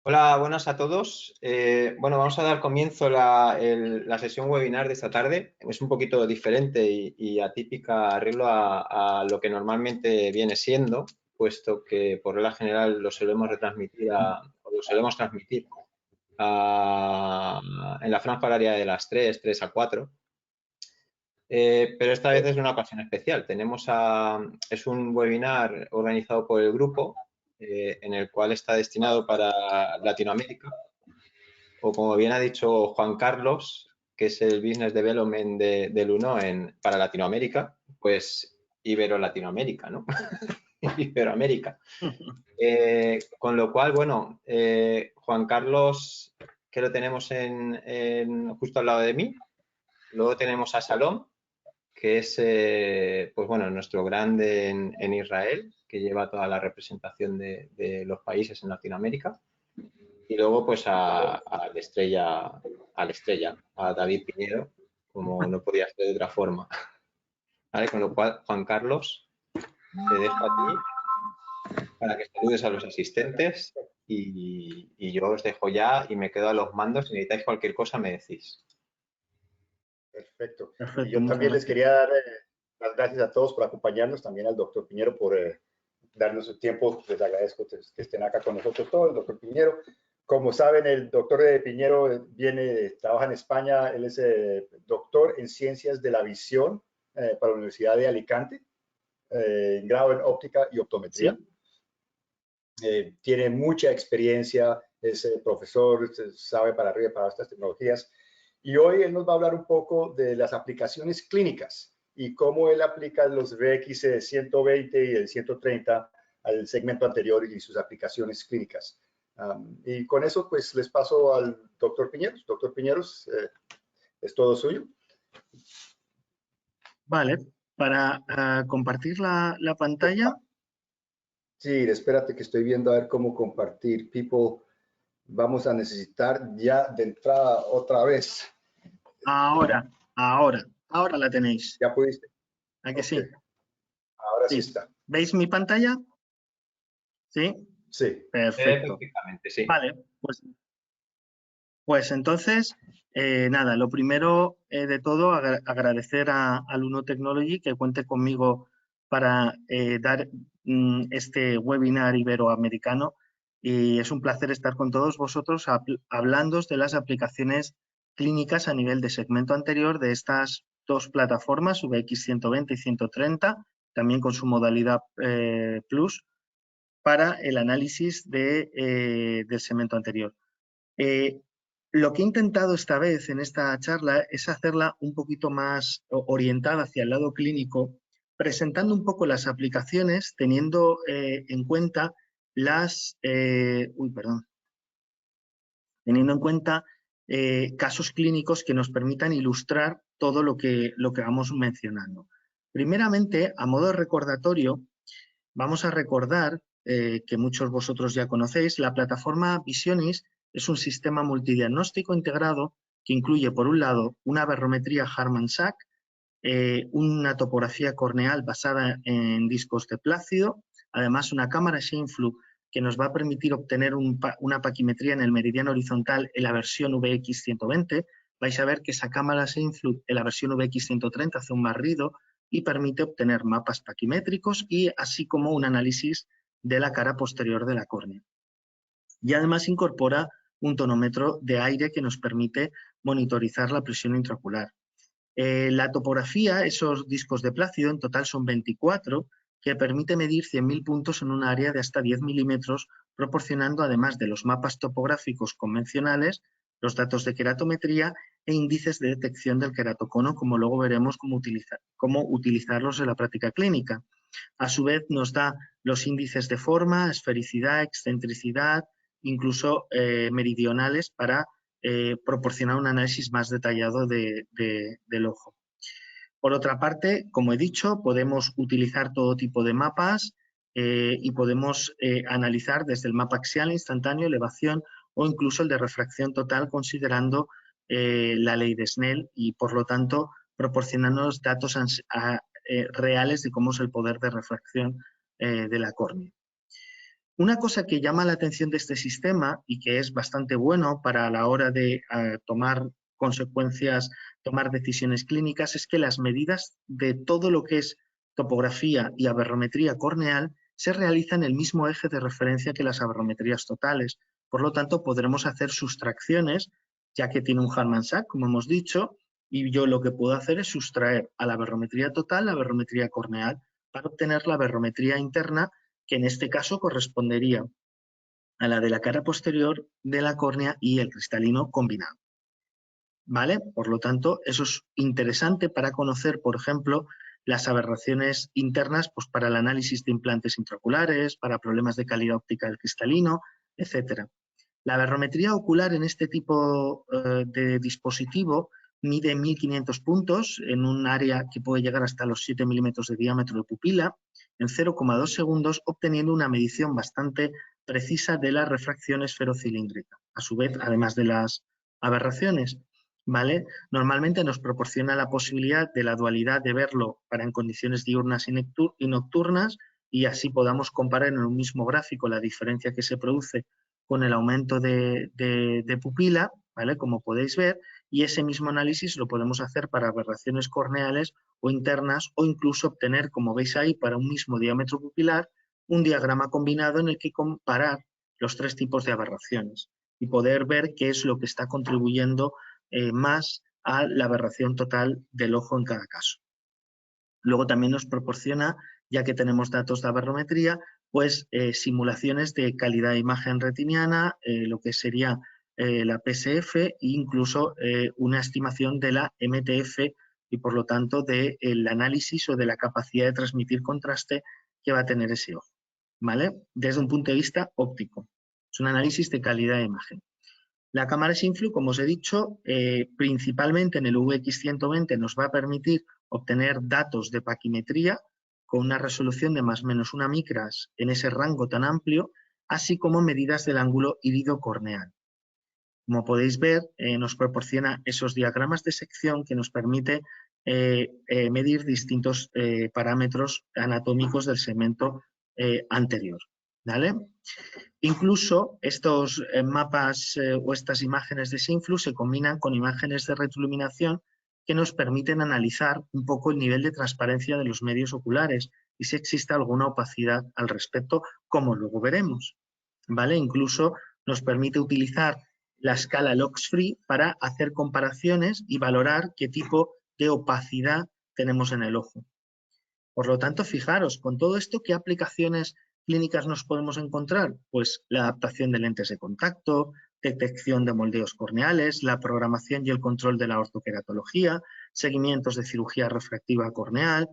Hola, buenas a todos. Bueno, vamos a dar comienzo la sesión webinar de esta tarde. Es un poquito diferente y atípica arreglo a lo que normalmente viene siendo, puesto que por regla general lo solemos o lo solemos transmitir en la franja horaria de las 3 a 4. Pero esta vez es una ocasión especial. Es un webinar organizado por el grupo, en el cual está destinado para Latinoamérica, o como bien ha dicho Juan Carlos, que es el Business Development del UNO para Latinoamérica, pues Ibero-Latinoamérica, ¿no? Iberoamérica. Con lo cual, bueno, Juan Carlos, que lo tenemos justo al lado de mí. Luego tenemos a Salom, que es, pues bueno, nuestro grande en Israel, que lleva toda la representación de los países en Latinoamérica. Y luego, pues al estrella, a David Piñero, como no podía ser de otra forma. ¿Vale? Con lo cual, Juan Carlos, te dejo a ti para que saludes a los asistentes y yo os dejo ya y me quedo a los mandos. Si necesitáis cualquier cosa, me decís. Perfecto. Y Perfecto, yo muchas también les gracias. quería dar las gracias a todos por acompañarnos, también al doctor Piñero por darnos su tiempo. Les agradezco que estén acá con nosotros todos, el doctor Piñero. Como saben, el doctor Piñero trabaja en España, él es doctor en ciencias de la visión para la Universidad de Alicante, en grado en óptica y optometría. ¿Sí? Tiene mucha experiencia, es profesor, sabe para arriba y para estas tecnologías. Y hoy él nos va a hablar un poco de las aplicaciones clínicas y cómo él aplica los VX 120 y el 130 al segmento anterior y sus aplicaciones clínicas. Y con eso, pues, les paso al doctor Piñeros. Doctor Piñeros, es todo suyo. Vale, para compartir la pantalla. Sí, espérate que estoy viendo a ver cómo compartir. People, vamos a necesitar ya de entrada otra vez. Ahora la tenéis. ¿Ya pudiste? ¿A que Ok, sí? ahora sí Sí. está. ¿Veis mi pantalla? Sí. Sí. Perfecto. Perfectamente, sí. Vale, pues entonces, nada, lo primero de todo, agradecer a Luno Technology que cuente conmigo para dar este webinar iberoamericano, y es un placer estar con todos vosotros hablando de las aplicaciones clínicas a nivel de segmento anterior de estas dos plataformas, VX 120 y 130, también con su modalidad Plus, para el análisis del segmento anterior. Lo que he intentado esta vez en esta charla es hacerla un poquito más orientada hacia el lado clínico, presentando un poco las aplicaciones, teniendo en cuenta teniendo en cuenta casos clínicos que nos permitan ilustrar todo lo que vamos mencionando. Primeramente, a modo de recordatorio, vamos a recordar que muchos de vosotros ya conocéis, la plataforma Visionis es un sistema multidiagnóstico integrado que incluye, por un lado, una barometría Harman-Sack, una topografía corneal basada en discos de plácido, además una cámara Scheimpflug que nos va a permitir obtener una paquimetría en el meridiano horizontal en la versión VX 120. Vais a ver que esa cámara Scheimpflug en la versión VX 130 hace un barrido y permite obtener mapas paquimétricos y así como un análisis de la cara posterior de la córnea. Y además incorpora un tonómetro de aire que nos permite monitorizar la presión intraocular. La topografía, esos discos de plácido, en total son 24, que permite medir 100.000 puntos en un área de hasta 10 milímetros, proporcionando, además de los mapas topográficos convencionales, los datos de queratometría e índices de detección del queratocono, como luego veremos cómo utilizarlos en la práctica clínica. A su vez, nos da los índices de forma, esfericidad, excentricidad, incluso meridionales, para proporcionar un análisis más detallado del ojo. Por otra parte, como he dicho, podemos utilizar todo tipo de mapas y podemos analizar desde el mapa axial instantáneo, elevación o incluso el de refracción total, considerando la ley de Snell y, por lo tanto, proporcionarnos datos reales de cómo es el poder de refracción de la córnea. Una cosa que llama la atención de este sistema y que es bastante bueno para la hora de tomar consecuencias, tomar decisiones clínicas, es que las medidas de todo lo que es topografía y aberrometría corneal se realizan en el mismo eje de referencia que las aberrometrías totales. Por lo tanto, podremos hacer sustracciones, ya que tiene un Harman-Sachs, como hemos dicho, y yo lo que puedo hacer es sustraer a la aberrometría total la aberrometría corneal para obtener la aberrometría interna, que en este caso correspondería a la de la cara posterior de la córnea y el cristalino combinado. ¿Vale? Por lo tanto, eso es interesante para conocer, por ejemplo, las aberraciones internas pues, para el análisis de implantes intraoculares, para problemas de calidad óptica del cristalino, etc. La aberrometría ocular en este tipo de dispositivo mide 1500 puntos en un área que puede llegar hasta los 7 milímetros de diámetro de pupila en 0,2 segundos, obteniendo una medición bastante precisa de la refracción esferocilíndrica. A su vez, además de las aberraciones, ¿vale? Normalmente nos proporciona la posibilidad de la dualidad de verlo para en condiciones diurnas y nocturnas, y así podamos comparar en un mismo gráfico la diferencia que se produce con el aumento de pupila, ¿vale? Como podéis ver, y ese mismo análisis lo podemos hacer para aberraciones corneales o internas, o incluso obtener, como veis ahí, para un mismo diámetro pupilar, un diagrama combinado en el que comparar los tres tipos de aberraciones y poder ver qué es lo que está contribuyendo más a la aberración total del ojo en cada caso. Luego también nos proporciona, ya que tenemos datos de aberrometría, pues simulaciones de calidad de imagen retiniana, lo que sería la PSF e incluso una estimación de la MTF y por lo tanto del análisis o de la capacidad de transmitir contraste que va a tener ese ojo, ¿vale? Desde un punto de vista óptico. Es un análisis de calidad de imagen. La cámara SINFLU, como os he dicho, principalmente en el VX120 nos va a permitir obtener datos de paquimetría con una resolución de más o menos 1 micras en ese rango tan amplio, así como medidas del ángulo irido-corneal. Como podéis ver, nos proporciona esos diagramas de sección que nos permite medir distintos parámetros anatómicos del segmento anterior, ¿vale? Incluso estos mapas o estas imágenes de SINFLU se combinan con imágenes de retroiluminación que nos permiten analizar un poco el nivel de transparencia de los medios oculares y si existe alguna opacidad al respecto, como luego veremos, ¿vale? Incluso nos permite utilizar la escala LOX-FREE para hacer comparaciones y valorar qué tipo de opacidad tenemos en el ojo. Por lo tanto, fijaros, con todo esto, ¿qué aplicaciones clínicas nos podemos encontrar? Pues la adaptación de lentes de contacto, detección de moldeos corneales, la programación y el control de la ortoqueratología, seguimientos de cirugía refractiva corneal,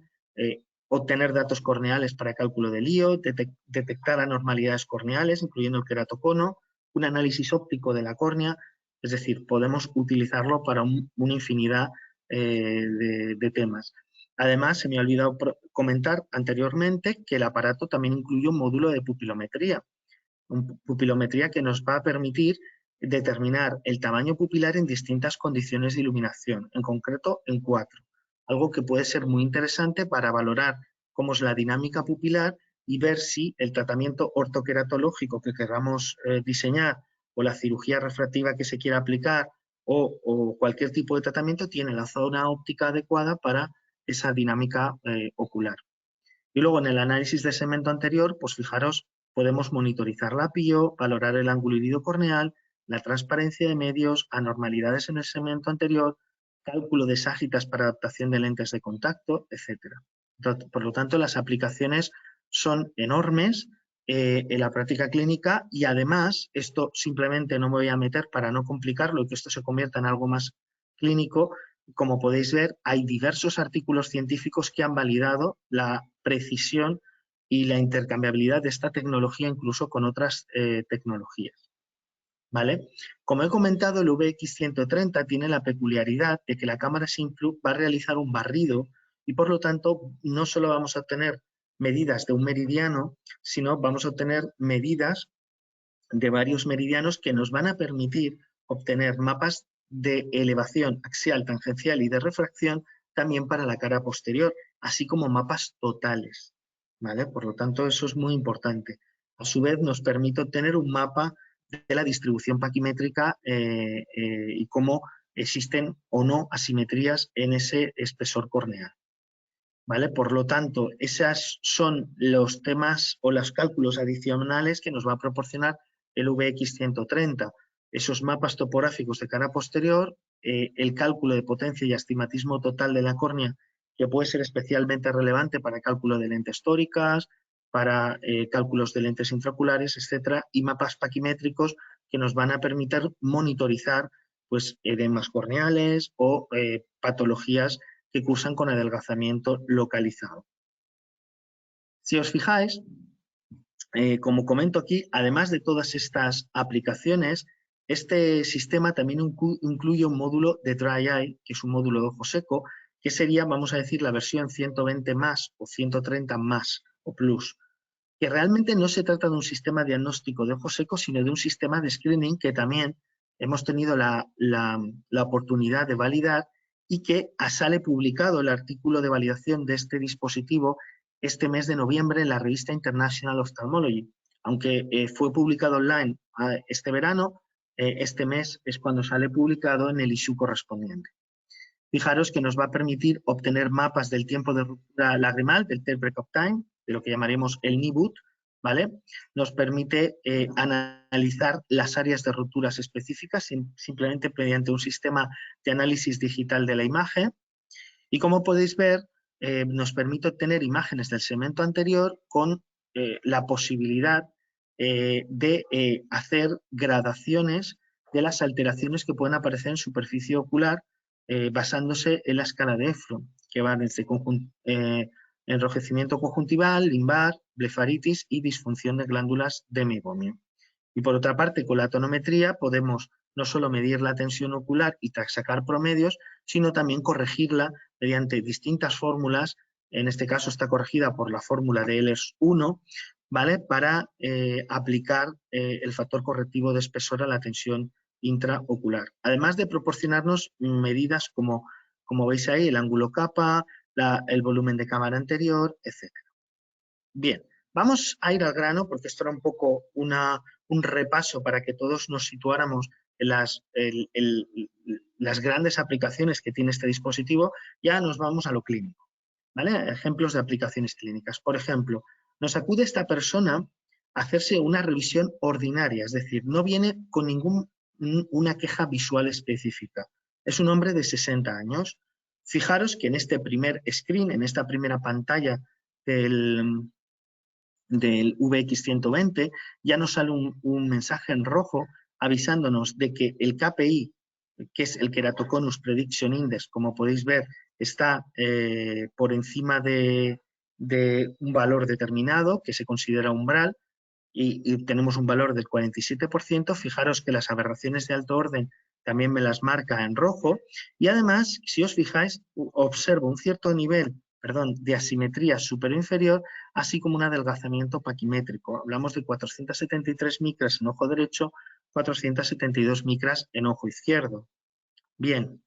obtener datos corneales para cálculo de lío, detectar anormalidades corneales, incluyendo el queratocono, un análisis óptico de la córnea, es decir, podemos utilizarlo para una infinidad de temas. Además, se me ha olvidado comentar anteriormente que el aparato también incluye un módulo de pupilometría, pupilometría que nos va a permitir determinar el tamaño pupilar en distintas condiciones de iluminación, en concreto en 4, algo que puede ser muy interesante para valorar cómo es la dinámica pupilar y ver si el tratamiento ortoqueratológico que queramos diseñar o la cirugía refractiva que se quiera aplicar o cualquier tipo de tratamiento tiene la zona óptica adecuada para esa dinámica ocular. Y luego en el análisis de segmento anterior, pues fijaros, podemos monitorizar la PIO, valorar el ángulo irido-corneal, la transparencia de medios, anormalidades en el segmento anterior, cálculo de ságitas para adaptación de lentes de contacto, etc. Por lo tanto, las aplicaciones son enormes en la práctica clínica y además, esto simplemente no me voy a meter para no complicarlo y que esto se convierta en algo más clínico. Como podéis ver, hay diversos artículos científicos que han validado la precisión y la intercambiabilidad de esta tecnología incluso con otras tecnologías, ¿vale? Como he comentado, el VX130 tiene la peculiaridad de que la cámara SINFLU va a realizar un barrido y por lo tanto no solo vamos a obtener medidas de un meridiano, sino vamos a obtener medidas de varios meridianos que nos van a permitir obtener mapas de elevación axial, tangencial y de refracción también para la cara posterior, así como mapas totales, ¿vale? Por lo tanto, eso es muy importante. a su vez nos permite obtener un mapa de la distribución paquimétrica y cómo existen o no asimetrías en ese espesor corneal. ¿Vale? Por lo tanto, esos son los temas o los cálculos adicionales que nos va a proporcionar el VX130. Esos mapas topográficos de cara posterior, el cálculo de potencia y astigmatismo total de la córnea, que puede ser especialmente relevante para el cálculo de lentes tóricas, para cálculos de lentes intraoculares, etcétera, y mapas paquimétricos que nos van a permitir monitorizar pues, edemas corneales o patologías que cursan con adelgazamiento localizado. Si os fijáis, como comento aquí, además de todas estas aplicaciones, este sistema también incluye un módulo de Dry Eye, que es un módulo de ojo seco, que sería, vamos a decir, la versión 120 más o 130 más o plus, que realmente no se trata de un sistema diagnóstico de ojo seco, sino de un sistema de screening que también hemos tenido la oportunidad de validar y que sale publicado el artículo de validación de este dispositivo este mes de noviembre en la revista International Ophthalmology. Aunque fue publicado online este verano, este mes es cuando sale publicado en el issue correspondiente. Fijaros que nos va a permitir obtener mapas del tiempo de ruptura lagrimal, del tail break-up time, de lo que llamaremos el NIBUT, ¿vale? Nos permite analizar las áreas de rupturas específicas simplemente mediante un sistema de análisis digital de la imagen. Y como podéis ver, nos permite obtener imágenes del segmento anterior con la posibilidad de hacer gradaciones de las alteraciones que pueden aparecer en superficie ocular basándose en la escala de Efron, que va desde enrojecimiento conjuntival, limbar, blefaritis y disfunción de glándulas de meiomio. Y por otra parte, con la tonometría podemos no solo medir la tensión ocular y sacar promedios, sino también corregirla mediante distintas fórmulas. En este caso está corregida por la fórmula de Ehlers-1, ¿vale? Para aplicar el factor correctivo de espesor a la tensión intraocular. Además de proporcionarnos medidas como veis ahí, el ángulo capa, el volumen de cámara anterior, etc. Bien, vamos a ir al grano porque esto era un poco un repaso para que todos nos situáramos en las grandes aplicaciones que tiene este dispositivo. Ya nos vamos a lo clínico, ¿vale? Ejemplos de aplicaciones clínicas. Por ejemplo, nos acude esta persona a hacerse una revisión ordinaria, es decir, no viene con ninguna queja visual específica. Es un hombre de 60 años. Fijaros que en este primer screen, en esta primera pantalla del VX120, ya nos sale un mensaje en rojo avisándonos de que el KPI, que es el Keratoconus Prediction Index, como podéis ver, está por encima de un valor determinado que se considera umbral y tenemos un valor del 47%. Fijaros que las aberraciones de alto orden también me las marca en rojo y además, si os fijáis, observo un cierto nivel de asimetría superior-inferior, así como un adelgazamiento paquimétrico. Hablamos de 473 micras en ojo derecho, 472 micras en ojo izquierdo. Bien,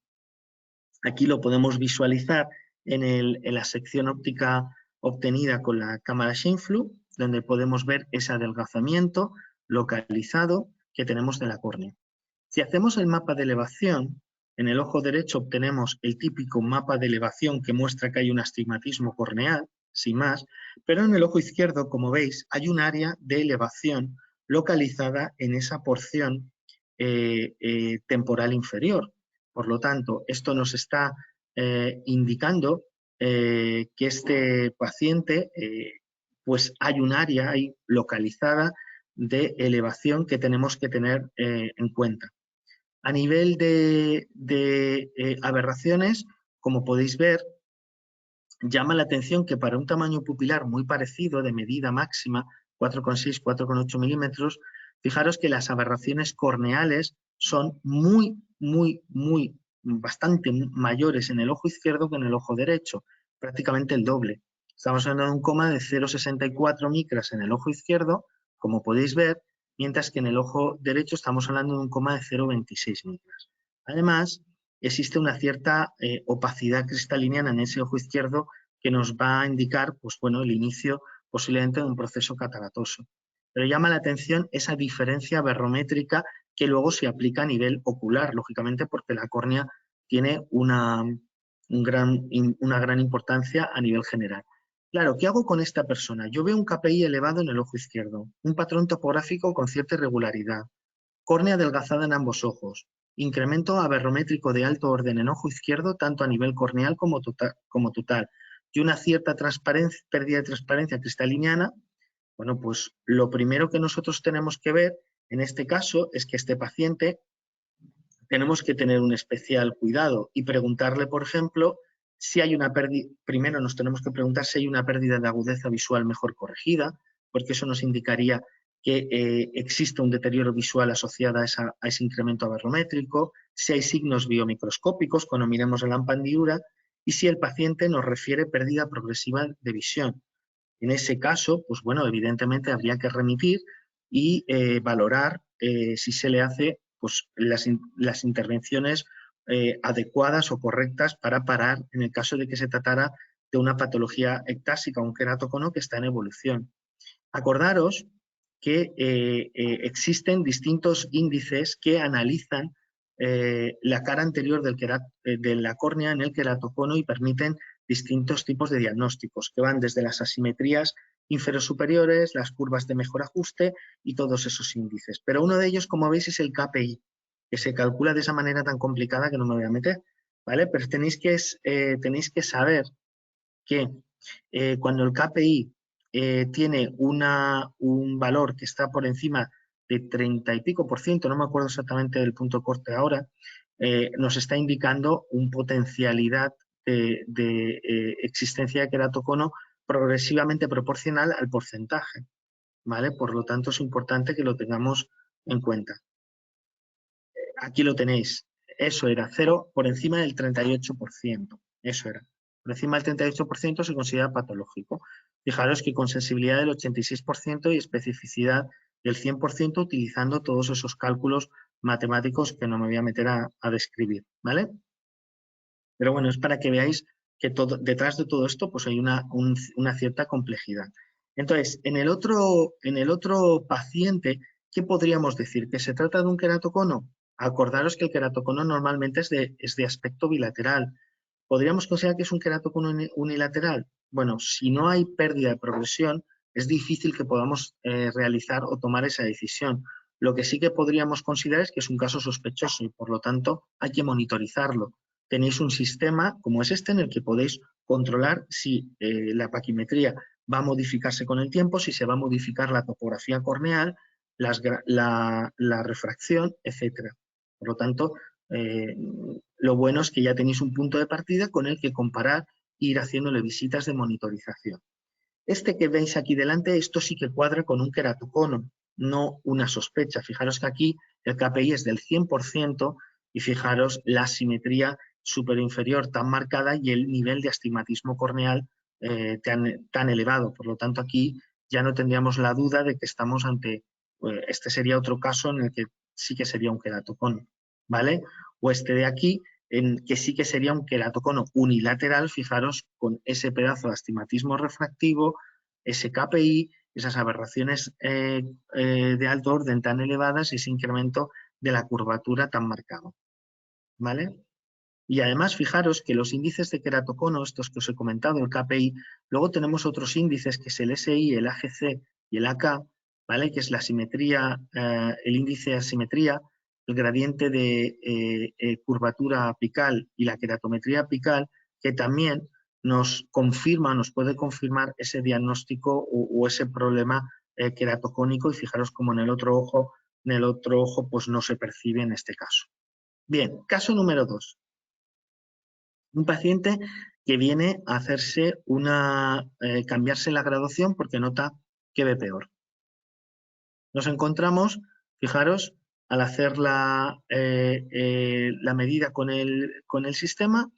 aquí lo podemos visualizar en la sección óptica obtenida con la cámara Scheimpflug, donde podemos ver ese adelgazamiento localizado que tenemos de la córnea. Si hacemos el mapa de elevación, en el ojo derecho obtenemos el típico mapa de elevación que muestra que hay un astigmatismo corneal, sin más, pero en el ojo izquierdo, como veis, hay un área de elevación localizada en esa porción temporal inferior. Por lo tanto, esto nos está indicando que este paciente, pues hay un área ahí localizada de elevación que tenemos que tener en cuenta. A nivel de aberraciones, como podéis ver, llama la atención que para un tamaño pupilar muy parecido, de medida máxima, 4,6, 4,8 milímetros, fijaros que las aberraciones corneales son bastante mayores en el ojo izquierdo que en el ojo derecho, prácticamente el doble. Estamos hablando de un coma de 0,64 micras en el ojo izquierdo, como podéis ver, mientras que en el ojo derecho estamos hablando de un coma de 0,26 micras. Además, existe una cierta opacidad cristaliniana en ese ojo izquierdo que nos va a indicar, pues bueno, el inicio posiblemente de un proceso cataratoso. pero llama la atención esa diferencia aberrométrica que luego se aplica a nivel ocular, lógicamente porque la córnea tiene una gran importancia a nivel general. Claro, ¿qué hago con esta persona? Yo veo un KPI elevado en el ojo izquierdo, un patrón topográfico con cierta irregularidad, córnea adelgazada en ambos ojos, incremento aberrométrico de alto orden en ojo izquierdo, tanto a nivel corneal como total, y una cierta pérdida de transparencia cristaliniana. Bueno, pues lo primero que nosotros tenemos que ver en este caso es que este paciente tenemos que tener un especial cuidado y preguntarle, por ejemplo, si hay una pérdida. Primero nos tenemos que preguntar si hay una pérdida de agudeza visual mejor corregida, porque eso nos indicaría que existe un deterioro visual asociado a ese incremento aberrométrico, si hay signos biomicroscópicos cuando miremos la pandidura y si el paciente nos refiere pérdida progresiva de visión. En ese caso, pues bueno, evidentemente habría que remitir y valorar si se le hace pues, las intervenciones adecuadas o correctas para parar en el caso de que se tratara de una patología ectásica, un queratocono que está en evolución. Acordaros que existen distintos índices que analizan la cara anterior de la córnea en el queratocono y permiten distintos tipos de diagnósticos que van desde las asimetrías inferior-superiores, las curvas de mejor ajuste y todos esos índices. Pero uno de ellos, como veis, es el KPI, que se calcula de esa manera tan complicada que no me voy a meter, ¿vale? Pero tenéis que saber que cuando el KPI tiene un valor que está por encima de 30 y pico %, no me acuerdo exactamente del punto de corte ahora, nos está indicando una potencialidad de existencia de queratocono progresivamente proporcional al porcentaje, ¿vale? Por lo tanto, es importante que lo tengamos en cuenta. Aquí lo tenéis. Eso era 0 por encima del 38%. Eso era. Por encima del 38% se considera patológico. Fijaros que con sensibilidad del 86% y especificidad del 100% utilizando todos esos cálculos matemáticos que no me voy a meter a describir, ¿vale? Pero bueno, es para que veáis que detrás de todo esto pues hay una cierta complejidad. Entonces, en el otro paciente, ¿qué podríamos decir? ¿Que se trata de un queratocono? Acordaros que el queratocono normalmente es de aspecto bilateral. ¿Podríamos considerar que es un queratocono unilateral? Bueno, si no hay pérdida de progresión, es difícil que podamos realizar o tomar esa decisión. Lo que sí que podríamos considerar es que es un caso sospechoso y, por lo tanto, hay que monitorizarlo. Tenéis un sistema como es este en el que podéis controlar si la paquimetría va a modificarse con el tiempo, si se va a modificar la topografía corneal, la refracción, etc. Por lo tanto, lo bueno es que ya tenéis un punto de partida con el que comparar e ir haciéndole visitas de monitorización. Este que veis aquí delante, esto sí que cuadra con un queratocono, no una sospecha. Fijaros que aquí el KPI es del 100% y fijaros la asimetría superinferior tan marcada y el nivel de astigmatismo corneal tan elevado. Por lo tanto, aquí ya no tendríamos la duda de que estamos ante, este sería otro caso en el que sí que sería un queratocono, ¿vale? O este de aquí, en que sí que sería un queratocono unilateral, fijaros, con ese pedazo de astigmatismo refractivo, ese KPI, esas aberraciones de alto orden tan elevadas y ese incremento de la curvatura tan marcado, ¿vale? Y además, fijaros que los índices de queratocono, estos que os he comentado, el KPI, luego tenemos otros índices que es el SI, el AGC y el AK, ¿vale? Que es la asimetría, el índice de asimetría, el gradiente de curvatura apical y la queratometría apical, que también nos confirma, nos puede confirmar ese diagnóstico o ese problema queratocónico, y fijaros como en el otro ojo pues no se percibe en este caso. Bien, caso número 2. Un paciente que viene a hacerse cambiarse la graduación porque nota que ve peor. Nos encontramos, fijaros, al hacer la medida con el sistema,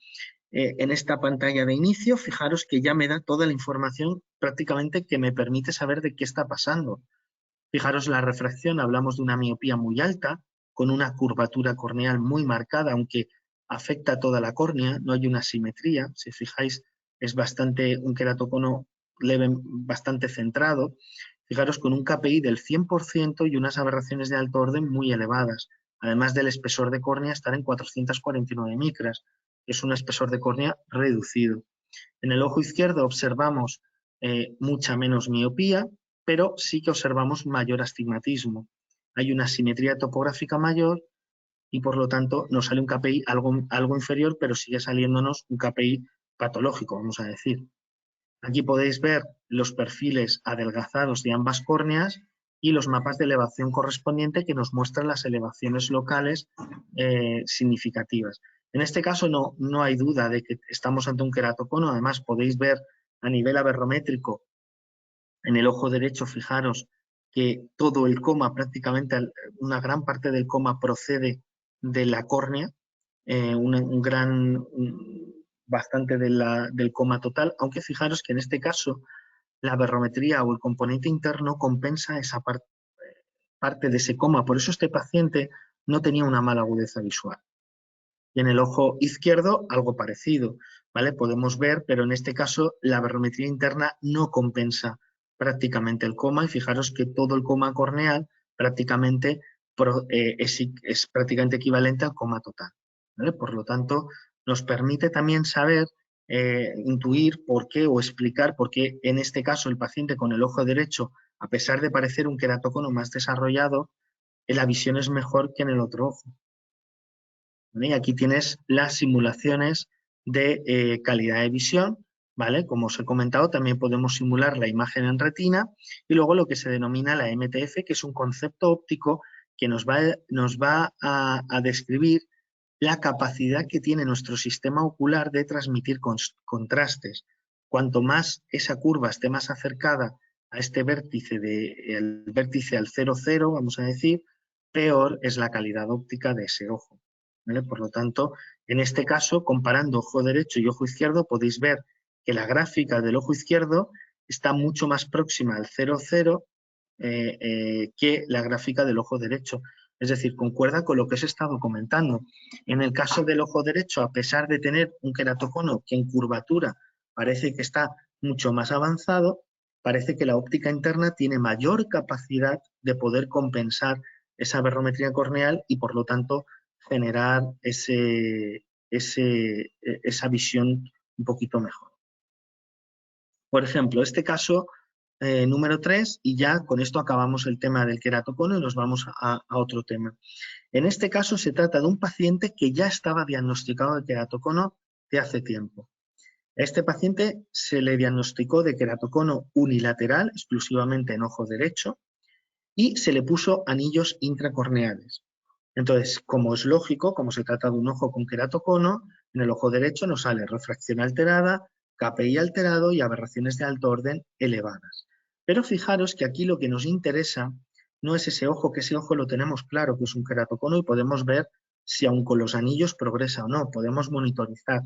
en esta pantalla de inicio, fijaros que ya me da toda la información prácticamente que me permite saber de qué está pasando. Fijaros la refracción, hablamos de una miopía muy alta, con una curvatura corneal muy marcada, aunque afecta a toda la córnea, no hay una simetría. Si fijáis, es un queratocono leve, bastante centrado. Fijaros, con un KPI del 100% y unas aberraciones de alto orden muy elevadas, además del espesor de córnea estar en 449 micras, que es un espesor de córnea reducido. En el ojo izquierdo observamos mucha menos miopía, pero sí que observamos mayor astigmatismo. Hay una simetría topográfica mayor y por lo tanto nos sale un KPI algo inferior, pero sigue saliéndonos un KPI patológico, vamos a decir. Aquí podéis ver los perfiles adelgazados de ambas córneas y los mapas de elevación correspondiente que nos muestran las elevaciones locales significativas. En este caso no hay duda de que estamos ante un queratocono. Además podéis ver a nivel aberrométrico en el ojo derecho, fijaros que todo el coma, prácticamente una gran parte del coma procede de la córnea, bastante del coma total, aunque fijaros que en este caso la aberrometría o el componente interno compensa esa parte de ese coma. Por eso este paciente no tenía una mala agudeza visual. Y en el ojo izquierdo algo parecido, ¿vale? Podemos ver, pero en este caso la aberrometría interna no compensa prácticamente el coma y fijaros que todo el coma corneal prácticamente es prácticamente equivalente al coma total, ¿vale? Por lo tanto, nos permite también saber, intuir por qué o explicar por qué en este caso el paciente con el ojo derecho, a pesar de parecer un queratocono más desarrollado, la visión es mejor que en el otro ojo. ¿Vale? Y aquí tienes las simulaciones de calidad de visión, ¿vale? Como os he comentado, también podemos simular la imagen en retina y luego lo que se denomina la MTF, que es un concepto óptico que nos va a describir la capacidad que tiene nuestro sistema ocular de transmitir contrastes. Cuanto más esa curva esté más acercada a este vértice, el vértice al 0,0, vamos a decir, peor es la calidad óptica de ese ojo, ¿vale? Por lo tanto, en este caso, comparando ojo derecho y ojo izquierdo, podéis ver que la gráfica del ojo izquierdo está mucho más próxima al 0,0 que la gráfica del ojo derecho. Es decir, concuerda con lo que os he estado comentando. En el caso del ojo derecho, a pesar de tener un queratocono que en curvatura parece que está mucho más avanzado, parece que la óptica interna tiene mayor capacidad de poder compensar esa aberrometría corneal y, por lo tanto, generar esa visión un poquito mejor. Por ejemplo, este caso número 3, y ya con esto acabamos el tema del queratocono y nos vamos a otro tema. En este caso se trata de un paciente que ya estaba diagnosticado de queratocono de hace tiempo. A este paciente se le diagnosticó de queratocono unilateral, exclusivamente en ojo derecho, y se le puso anillos intracorneales. Entonces, como es lógico, como se trata de un ojo con queratocono, en el ojo derecho nos sale refracción alterada, KPI alterado y aberraciones de alto orden elevadas. Pero fijaros que aquí lo que nos interesa no es ese ojo, que ese ojo lo tenemos claro que es un queratocono y podemos ver si aún con los anillos progresa o no, podemos monitorizar.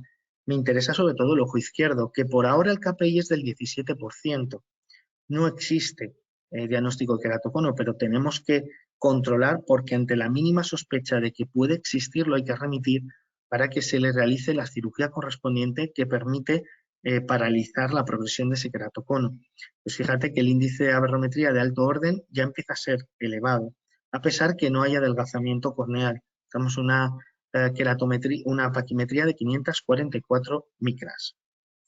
Me interesa sobre todo el ojo izquierdo, que por ahora el KPI es del 17%. No existe diagnóstico de queratocono, pero tenemos que controlar porque ante la mínima sospecha de que puede existirlo hay que remitir para que se le realice la cirugía correspondiente que permite paralizar la progresión de ese queratocono. Pues fíjate que el índice de aberrometría de alto orden ya empieza a ser elevado, a pesar que no haya adelgazamiento corneal. Estamos una paquimetría de 544 micras.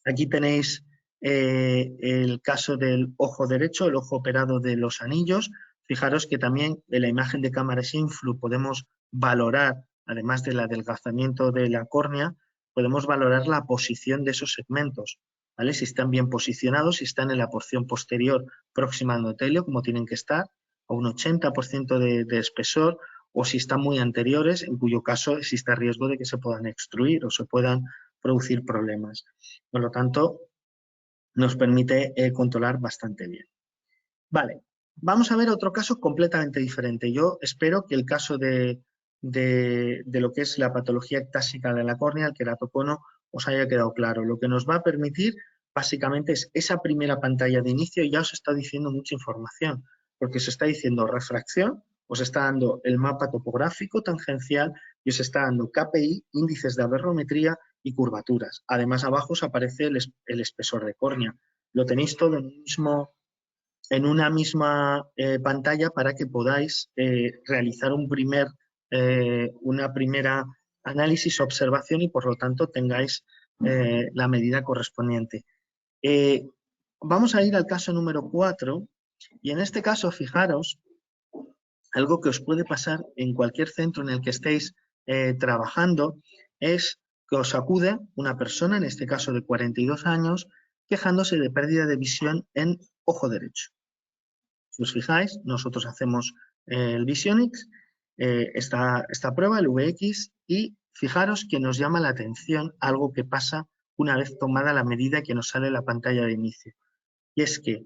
Aquí tenéis el caso del ojo derecho, el ojo operado de los anillos. Fijaros que también en la imagen de cámara SINFLU podemos valorar, además del adelgazamiento de la córnea, podemos valorar la posición de esos segmentos, ¿vale? Si están bien posicionados, si están en la porción posterior próxima al endotelio, como tienen que estar, a un 80% de espesor, o si están muy anteriores, en cuyo caso existe riesgo de que se puedan extruir o se puedan producir problemas. Por lo tanto, nos permite controlar bastante bien. Vale, vamos a ver otro caso completamente diferente. Yo espero que el caso de lo que es la patología ectásica de la córnea, el queratocono, os haya quedado claro. Lo que nos va a permitir básicamente es esa primera pantalla de inicio. Ya os está diciendo mucha información, porque os está diciendo refracción, os está dando el mapa topográfico tangencial y os está dando KPI, índices de aberrometría y curvaturas. Además, abajo os aparece el espesor de córnea. Lo tenéis todo en en una misma pantalla para que podáis realizar una primera análisis, observación y por lo tanto tengáis la medida correspondiente. Vamos a ir al caso número 4 y en este caso fijaros algo que os puede pasar en cualquier centro en el que estéis trabajando es que os acude una persona, en este caso de 42 años, quejándose de pérdida de visión en ojo derecho. Si os fijáis, nosotros hacemos el Visionix, esta prueba, el VX, y fijaros que nos llama la atención algo que pasa una vez tomada la medida que nos sale la pantalla de inicio. Y es que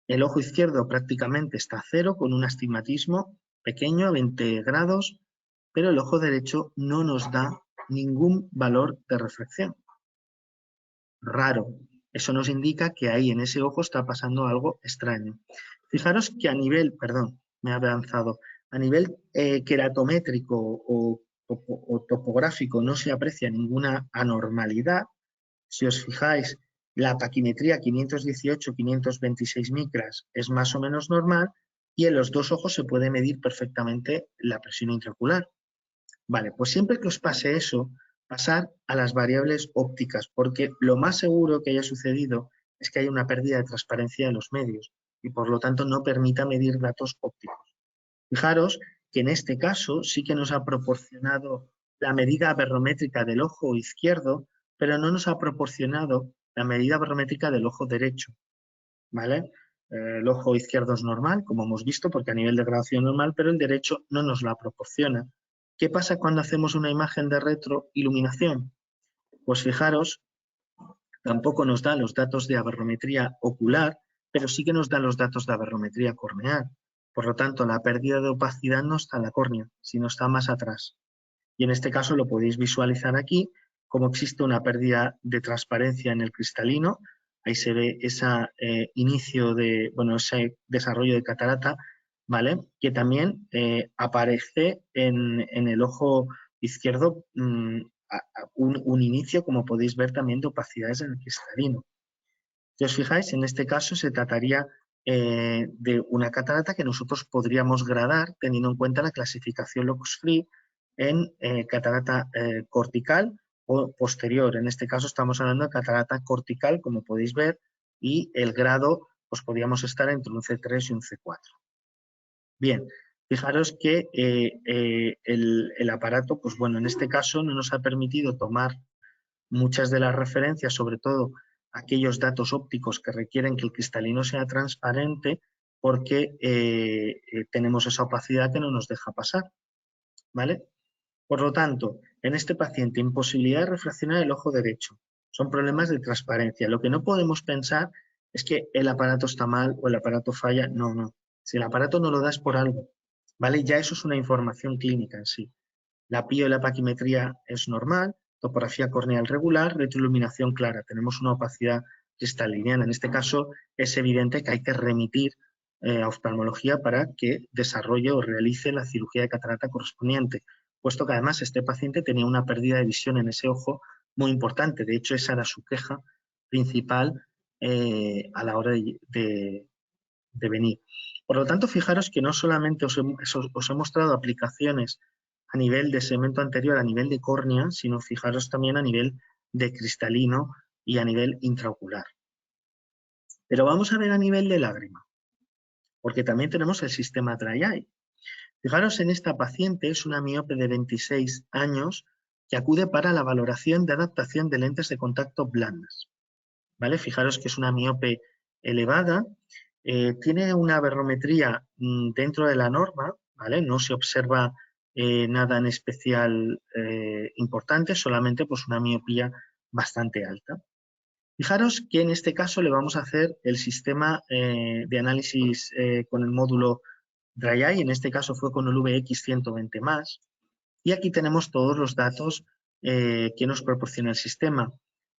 el ojo izquierdo prácticamente está a 0 con un astigmatismo pequeño, 20 grados, pero el ojo derecho no nos da ningún valor de refracción. Raro. Eso nos indica que ahí en ese ojo está pasando algo extraño. Fijaros que a nivel, perdón, me he avanzado, a nivel queratométrico o topográfico no se aprecia ninguna anormalidad. Si os fijáis, la paquimetría 518-526 micras es más o menos normal y en los dos ojos se puede medir perfectamente la presión intraocular. Vale, pues siempre que os pase eso, pasar a las variables ópticas, porque lo más seguro que haya sucedido es que haya una pérdida de transparencia de los medios y por lo tanto no permita medir datos ópticos. Fijaros que en este caso sí que nos ha proporcionado la medida aberrométrica del ojo izquierdo, pero no nos ha proporcionado la medida aberrométrica del ojo derecho, ¿vale? El ojo izquierdo es normal, como hemos visto, porque a nivel de graduación normal, pero el derecho no nos la proporciona. ¿Qué pasa cuando hacemos una imagen de retroiluminación? Pues fijaros, tampoco nos da los datos de aberrometría ocular, pero sí que nos da los datos de aberrometría corneal. Por lo tanto, la pérdida de opacidad no está en la córnea, sino está más atrás. Y en este caso lo podéis visualizar aquí, como existe una pérdida de transparencia en el cristalino. Ahí se ve ese inicio de, bueno, ese desarrollo de catarata, ¿vale? Que también aparece en el ojo izquierdo un inicio, como podéis ver también, de opacidades en el cristalino. Si os fijáis, en este caso se trataría de una catarata que nosotros podríamos gradar teniendo en cuenta la clasificación Locus-Free en catarata cortical o posterior. En este caso estamos hablando de catarata cortical, como podéis ver, y el grado pues podríamos estar entre un C3 y un C4. Bien, fijaros que el aparato, pues bueno, en este caso no nos ha permitido tomar muchas de las referencias, sobre todo aquellos datos ópticos que requieren que el cristalino sea transparente, porque tenemos esa opacidad que no nos deja pasar, ¿vale? Por lo tanto, en este paciente, imposibilidad de refraccionar el ojo derecho. Son problemas de transparencia. Lo que no podemos pensar es que el aparato está mal o el aparato falla. No, no. Si el aparato no lo da es por algo, ¿vale? Ya eso es una información clínica en sí. La pío y la paquimetría es normal, topografía corneal regular, retroiluminación clara. Tenemos una opacidad cristaliniana. En este caso es evidente que hay que remitir a oftalmología para que desarrolle o realice la cirugía de catarata correspondiente, puesto que además este paciente tenía una pérdida de visión en ese ojo muy importante. De hecho, esa era su queja principal a la hora de venir. Por lo tanto, fijaros que no solamente os he mostrado aplicaciones a nivel de segmento anterior, a nivel de córnea, sino fijaros también a nivel de cristalino y a nivel intraocular. Pero vamos a ver a nivel de lágrima, porque también tenemos el sistema Dry Eye. Fijaros en esta paciente, es una miope de 26 años que acude para la valoración de adaptación de lentes de contacto blandas. ¿Vale? Fijaros que es una miope elevada, tiene una aberrometría dentro de la norma, ¿vale? No se observa nada en especial importante, solamente pues una miopía bastante alta. Fijaros que en este caso le vamos a hacer el sistema de análisis con el módulo Dry Eye, en este caso fue con el VX120+, y aquí tenemos todos los datos que nos proporciona el sistema,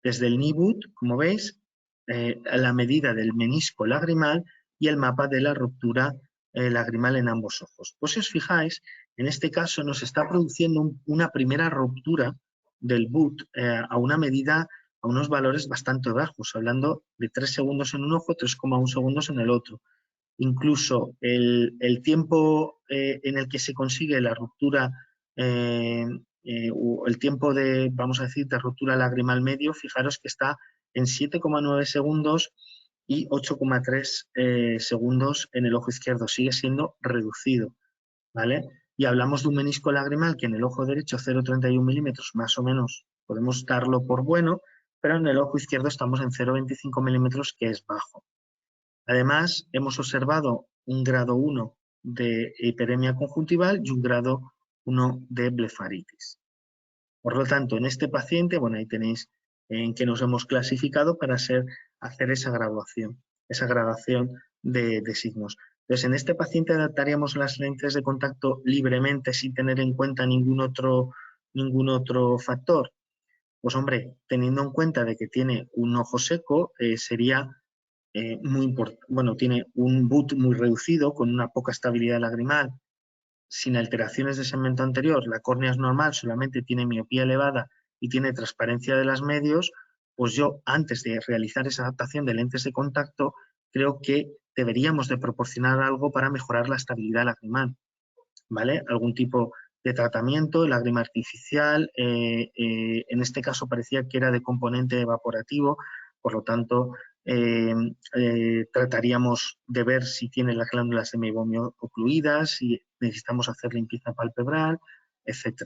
desde el NIBUT, como veis, la medida del menisco lagrimal y el mapa de la ruptura lagrimal en ambos ojos. Pues si os fijáis, en este caso nos está produciendo una primera ruptura del BUT a una medida, a unos valores bastante bajos, hablando de 3 segundos en un ojo, 3,1 segundos en el otro. incluso el tiempo en el que se consigue la ruptura, o el tiempo de, vamos a decir, de ruptura lagrimal medio, fijaros que está en 7,9 segundos y 8,3 segundos en el ojo izquierdo. Sigue siendo reducido, ¿vale? Y hablamos de un menisco lagrimal que en el ojo derecho 0,31 milímetros, más o menos, podemos darlo por bueno, pero en el ojo izquierdo estamos en 0,25 milímetros, que es bajo. Además, hemos observado un grado 1 de hiperemia conjuntival y un grado 1 de blefaritis. Por lo tanto, en este paciente, bueno, ahí tenéis en qué nos hemos clasificado para hacer esa gradación de signos. Entonces, en este paciente adaptaríamos las lentes de contacto libremente sin tener en cuenta ningún otro factor. Pues hombre, teniendo en cuenta de que tiene un ojo seco, sería muy importante. Bueno, tiene un BUT muy reducido, con una poca estabilidad lagrimal, sin alteraciones de segmento anterior, la córnea es normal, solamente tiene miopía elevada y tiene transparencia de las medios, pues yo, antes de realizar esa adaptación de lentes de contacto, creo que deberíamos de proporcionar algo para mejorar la estabilidad lagrimal, ¿vale? Algún tipo de tratamiento, lágrima artificial, en este caso parecía que era de componente evaporativo, por lo tanto, trataríamos de ver si tiene las glándulas de meibomio ocluidas, si necesitamos hacer limpieza palpebral, etc.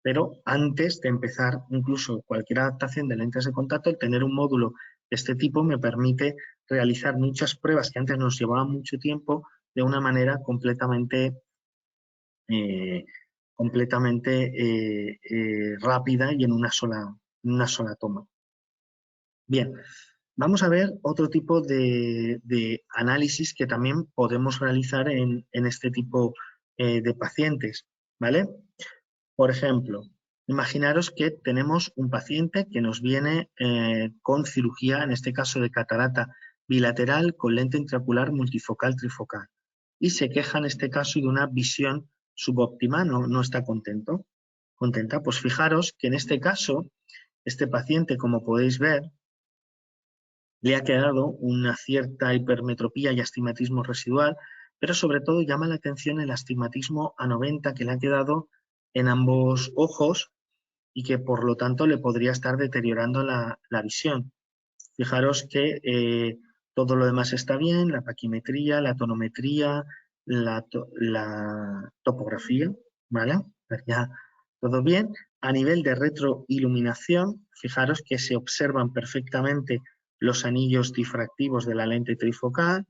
Pero antes de empezar incluso cualquier adaptación de lentes de contacto, el tener un módulo de este tipo me permite realizar muchas pruebas que antes nos llevaban mucho tiempo de una manera completamente rápida y en una sola toma. Bien, vamos a ver otro tipo de análisis que también podemos realizar en este tipo de pacientes, ¿vale? Por ejemplo, imaginaros que tenemos un paciente que nos viene con cirugía, en este caso de catarata bilateral con lente intraocular multifocal trifocal, y se queja en este caso de una visión subóptima, no está contenta. Pues fijaros que en este caso, este paciente, como podéis ver, le ha quedado una cierta hipermetropía y astigmatismo residual, pero sobre todo llama la atención el astigmatismo a 90 que le ha quedado en ambos ojos y que por lo tanto le podría estar deteriorando la visión. Fijaros que todo lo demás está bien, la paquimetría, la tonometría, la topografía, ¿vale? Ya todo bien. A nivel de retroiluminación, fijaros que se observan perfectamente los anillos difractivos de la lente trifocal,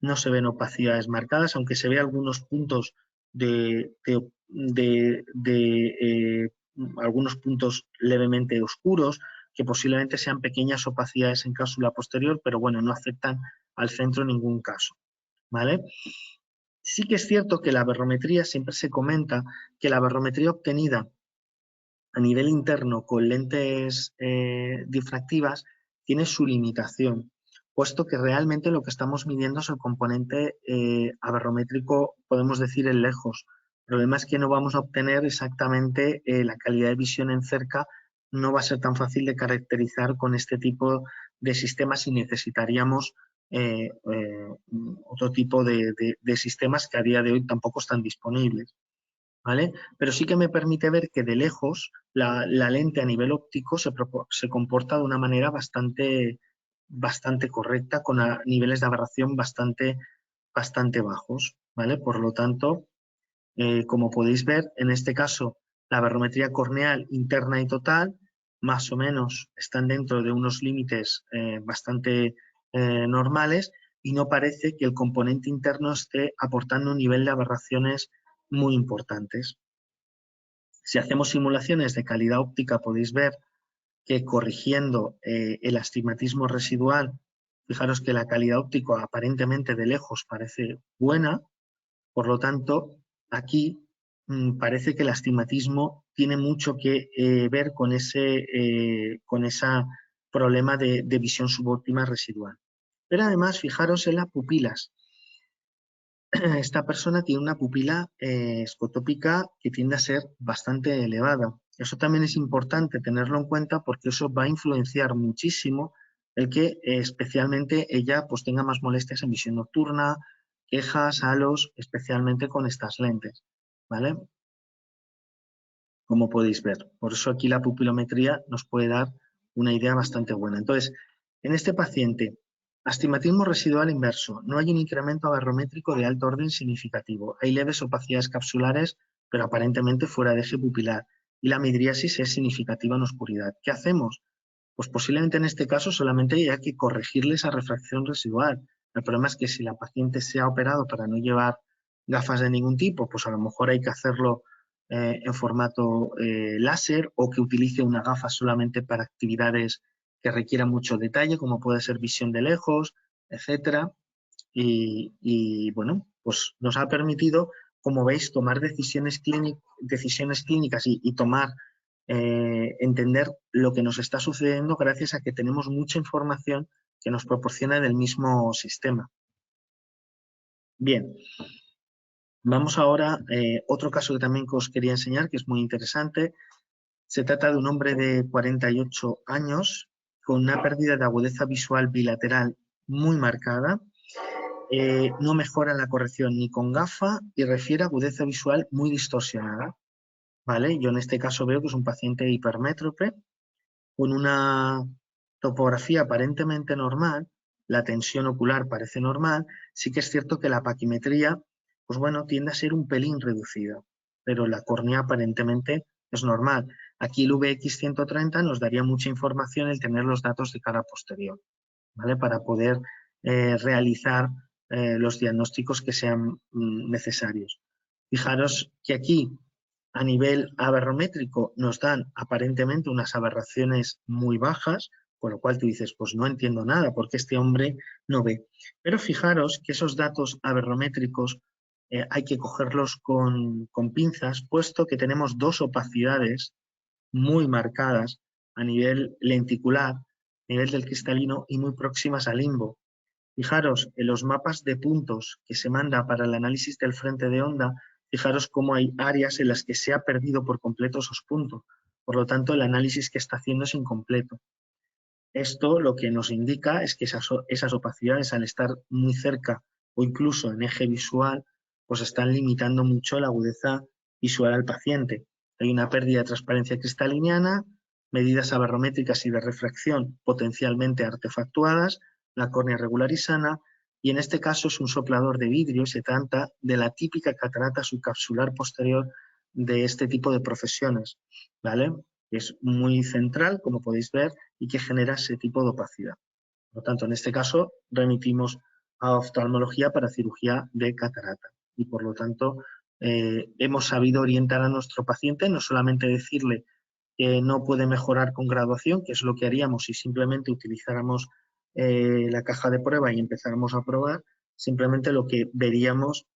no se ven opacidades marcadas, aunque se ve algunos puntos algunos puntos levemente oscuros, que posiblemente sean pequeñas opacidades en cápsula posterior, pero bueno, no afectan al centro en ningún caso, ¿vale? Sí que es cierto que la aberrometría, siempre se comenta que la aberrometría obtenida a nivel interno con lentes difractivas tiene su limitación, puesto que realmente lo que estamos midiendo es el componente aberrométrico, podemos decir, en lejos. El problema es que no vamos a obtener exactamente la calidad de visión en cerca, no va a ser tan fácil de caracterizar con este tipo de sistemas y necesitaríamos otro tipo de sistemas que a día de hoy tampoco están disponibles, ¿vale? Pero sí que me permite ver que de lejos la lente a nivel óptico se comporta de una manera bastante correcta, con niveles de aberración bastante bajos, ¿vale? Por lo tanto, como podéis ver, en este caso, la aberrometría corneal interna y total más o menos están dentro de unos límites bastante normales, y no parece que el componente interno esté aportando un nivel de aberraciones muy importantes. Si hacemos simulaciones de calidad óptica, podéis ver que corrigiendo el astigmatismo residual, fijaros que la calidad óptica aparentemente de lejos parece buena, por lo tanto, aquí parece que el astigmatismo tiene mucho que ver con ese problema de visión subóptima residual. Pero además, fijaros en las pupilas. Esta persona tiene una pupila escotópica que tiende a ser bastante elevada. Eso también es importante tenerlo en cuenta, porque eso va a influenciar muchísimo el que especialmente ella pues tenga más molestias en visión nocturna, quejas, halos, especialmente con estas lentes, ¿vale? Como podéis ver. Por eso aquí la pupilometría nos puede dar una idea bastante buena. Entonces, en este paciente, astigmatismo residual inverso. No hay un incremento aberrométrico de alto orden significativo. Hay leves opacidades capsulares, pero aparentemente fuera de eje pupilar. Y la midriasis es significativa en oscuridad. ¿Qué hacemos? Pues posiblemente en este caso solamente haya que corregirle esa refracción residual. El problema es que si la paciente se ha operado para no llevar gafas de ningún tipo, pues a lo mejor hay que hacerlo en formato láser o que utilice una gafa solamente para actividades que requieran mucho detalle, como puede ser visión de lejos, etcétera. Y bueno, pues nos ha permitido, como veis, tomar decisiones clínicas y tomar, entender lo que nos está sucediendo gracias a que tenemos mucha información que nos proporciona del mismo sistema. Bien. Vamos ahora a otro caso que también os quería enseñar, que es muy interesante. Se trata de un hombre de 48 años con una pérdida de agudeza visual bilateral muy marcada. No mejora la corrección ni con gafa y refiere a agudeza visual muy distorsionada. ¿Vale? Yo en este caso veo que es un paciente hipermétrope con una topografía aparentemente normal, la tensión ocular parece normal, sí que es cierto que la paquimetría, pues bueno, tiende a ser un pelín reducida, pero la córnea aparentemente es normal. Aquí el VX130 nos daría mucha información el tener los datos de cara posterior, ¿vale? Para poder realizar los diagnósticos que sean necesarios. Fijaros que aquí a nivel aberrométrico nos dan aparentemente unas aberraciones muy bajas, con lo cual tú dices, pues no entiendo nada porque este hombre no ve. Pero fijaros que esos datos aberrométricos hay que cogerlos con pinzas, puesto que tenemos dos opacidades muy marcadas a nivel lenticular, a nivel del cristalino y muy próximas al limbo. Fijaros, en los mapas de puntos que se manda para el análisis del frente de onda, fijaros cómo hay áreas en las que se ha perdido por completo esos puntos. Por lo tanto, el análisis que está haciendo es incompleto. Esto lo que nos indica es que esas opacidades, al estar muy cerca o incluso en eje visual, pues están limitando mucho la agudeza visual al paciente. Hay una pérdida de transparencia cristaliniana, medidas aberrométricas y de refracción potencialmente artefactuadas, la córnea regular y sana, y en este caso es un soplador de vidrio y se trata de la típica catarata subcapsular posterior de este tipo de profesiones, ¿vale? Es muy central, como podéis ver, y que genera ese tipo de opacidad. Por lo tanto, en este caso, remitimos a oftalmología para cirugía de catarata. Y por lo tanto, hemos sabido orientar a nuestro paciente, no solamente decirle que no puede mejorar con graduación, que es lo que haríamos si simplemente utilizáramos la caja de prueba y empezáramos a probar, simplemente lo que veríamos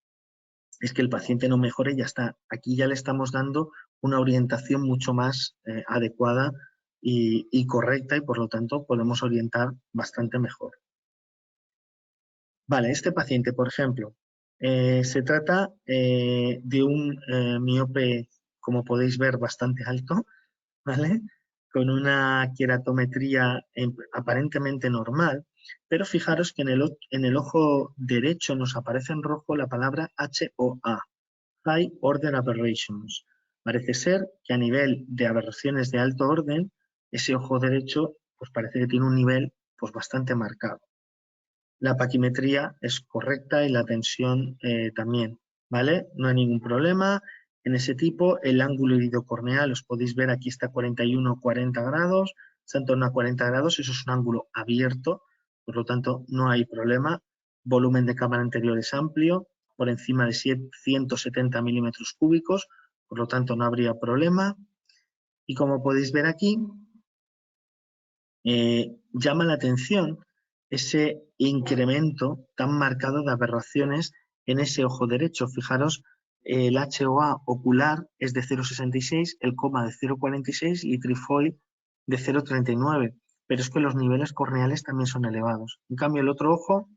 es que el paciente no mejore y ya está. Aquí ya le estamos dando una orientación mucho más adecuada y correcta y por lo tanto podemos orientar bastante mejor. Vale, este paciente, por ejemplo, se trata de un miope, como podéis ver, bastante alto, ¿vale? Con una queratometría aparentemente normal, pero fijaros que en el ojo derecho nos aparece en rojo la palabra HOA, High Order Aberrations. Parece ser que a nivel de aberraciones de alto orden, ese ojo derecho pues parece que tiene un nivel pues bastante marcado. La paquimetría es correcta y la tensión también, ¿vale? No hay ningún problema. En ese tipo, el ángulo iridocorneal, os podéis ver, aquí está 41-40 grados, está en torno a 40 grados, eso es un ángulo abierto, por lo tanto no hay problema. Volumen de cámara anterior es amplio, por encima de 170 milímetros cúbicos, por lo tanto no habría problema. Y como podéis ver aquí, llama la atención ese incremento tan marcado de aberraciones en ese ojo derecho. Fijaros, el HOA ocular es de 0,66, el coma de 0,46 y trifoil de 0,39. Pero es que los niveles corneales también son elevados. En cambio, el otro ojo,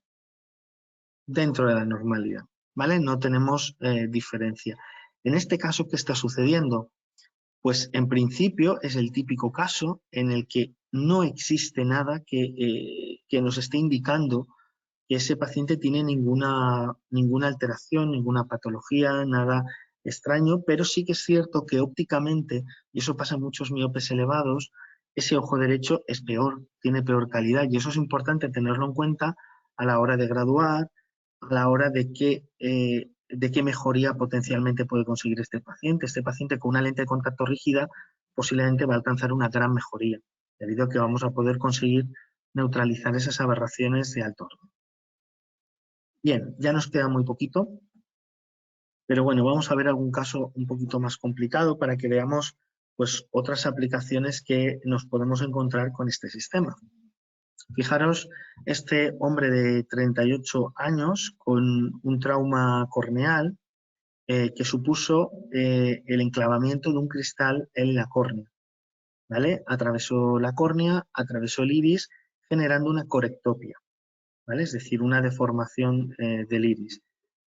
dentro de la normalidad, ¿vale? No tenemos diferencia. En este caso, ¿qué está sucediendo? Pues en principio es el típico caso en el que no existe nada que nos esté indicando que ese paciente tiene ninguna alteración, ninguna patología, nada extraño, pero sí que es cierto que ópticamente, y eso pasa en muchos miopes elevados, ese ojo derecho es peor, tiene peor calidad, y eso es importante tenerlo en cuenta a la hora de graduar, a la hora de qué mejoría potencialmente puede conseguir este paciente. Este paciente con una lente de contacto rígida posiblemente va a alcanzar una gran mejoría, debido a que vamos a poder conseguir neutralizar esas aberraciones de alto orden. Bien, ya nos queda muy poquito, pero bueno, vamos a ver algún caso un poquito más complicado para que veamos pues, otras aplicaciones que nos podemos encontrar con este sistema. Fijaros, este hombre de 38 años con un trauma corneal que supuso el enclavamiento de un cristal en la córnea, ¿vale? Atravesó la córnea, atravesó el iris, generando una corectopia, ¿vale? Es decir, una deformación del iris.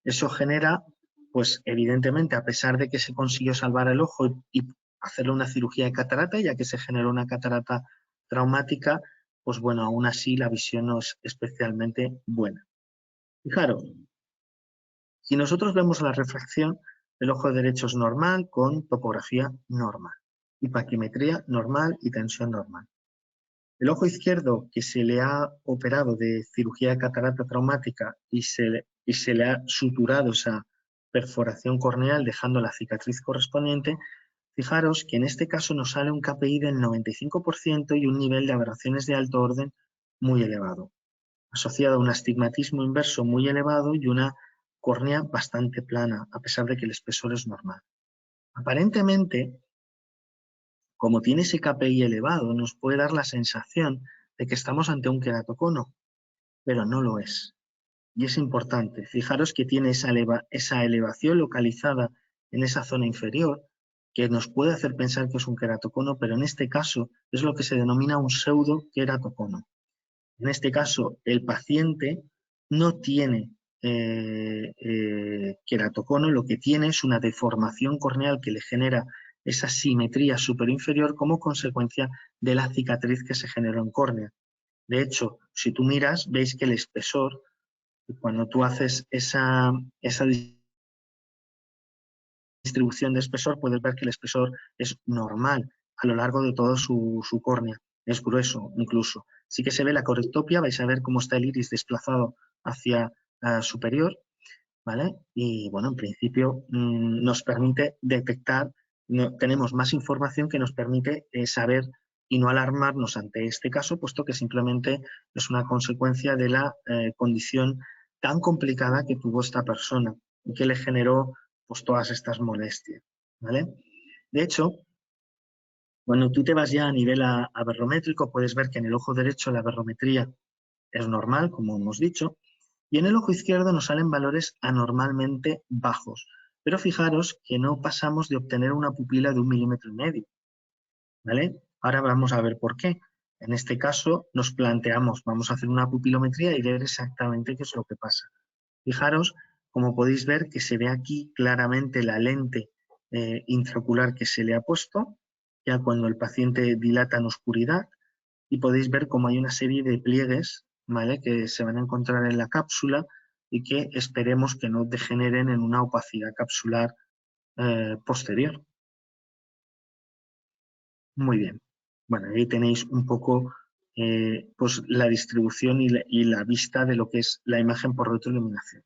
Eso genera, pues evidentemente, a pesar de que se consiguió salvar el ojo y hacerle una cirugía de catarata, ya que se generó una catarata traumática, pues bueno, aún así la visión no es especialmente buena. Fijaros, si nosotros vemos la refracción, el ojo derecho es normal con topografía normal, hipaquimetría normal y tensión normal. El ojo izquierdo, que se le ha operado de cirugía de catarata traumática y se le ha suturado esa perforación corneal dejando la cicatriz correspondiente, fijaros que en este caso nos sale un KPI del 95% y un nivel de aberraciones de alto orden muy elevado, asociado a un astigmatismo inverso muy elevado y una córnea bastante plana, a pesar de que el espesor es normal. Aparentemente, como tiene ese KPI elevado, nos puede dar la sensación de que estamos ante un queratocono, pero no lo es. Y es importante, fijaros que tiene esa elevación localizada en esa zona inferior, que nos puede hacer pensar que es un queratocono, pero en este caso es lo que se denomina un pseudo-queratocono. En este caso, el paciente no tiene queratocono, lo que tiene es una deformación corneal que le genera esa simetría superinferior como consecuencia de la cicatriz que se generó en córnea. De hecho, si tú miras, veis que el espesor, cuando tú haces esa distribución de espesor, puedes ver que el espesor es normal a lo largo de toda su córnea. Es grueso incluso. Sí que se ve la corectopia, vais a ver cómo está el iris desplazado hacia superior, ¿vale? Y bueno, en principio nos permite detectar, tenemos más información que nos permite saber y no alarmarnos ante este caso, puesto que simplemente es una consecuencia de la condición tan complicada que tuvo esta persona y que le generó pues todas estas molestias, ¿vale? De hecho, cuando tú te vas ya a nivel aberrométrico, puedes ver que en el ojo derecho la aberrometría es normal, como hemos dicho, y en el ojo izquierdo nos salen valores anormalmente bajos. Pero fijaros que no pasamos de obtener una pupila de 1,5 milímetros, ¿vale? Ahora vamos a ver por qué. En este caso nos planteamos, vamos a hacer una pupilometría y ver exactamente qué es lo que pasa. Fijaros, como podéis ver, que se ve aquí claramente la lente intraocular que se le ha puesto, ya cuando el paciente dilata en oscuridad, y podéis ver cómo hay una serie de pliegues, ¿vale?, que se van a encontrar en la cápsula y que esperemos que no degeneren en una opacidad capsular posterior. Muy bien. Bueno, ahí tenéis un poco pues la distribución y la vista de lo que es la imagen por retroiluminación.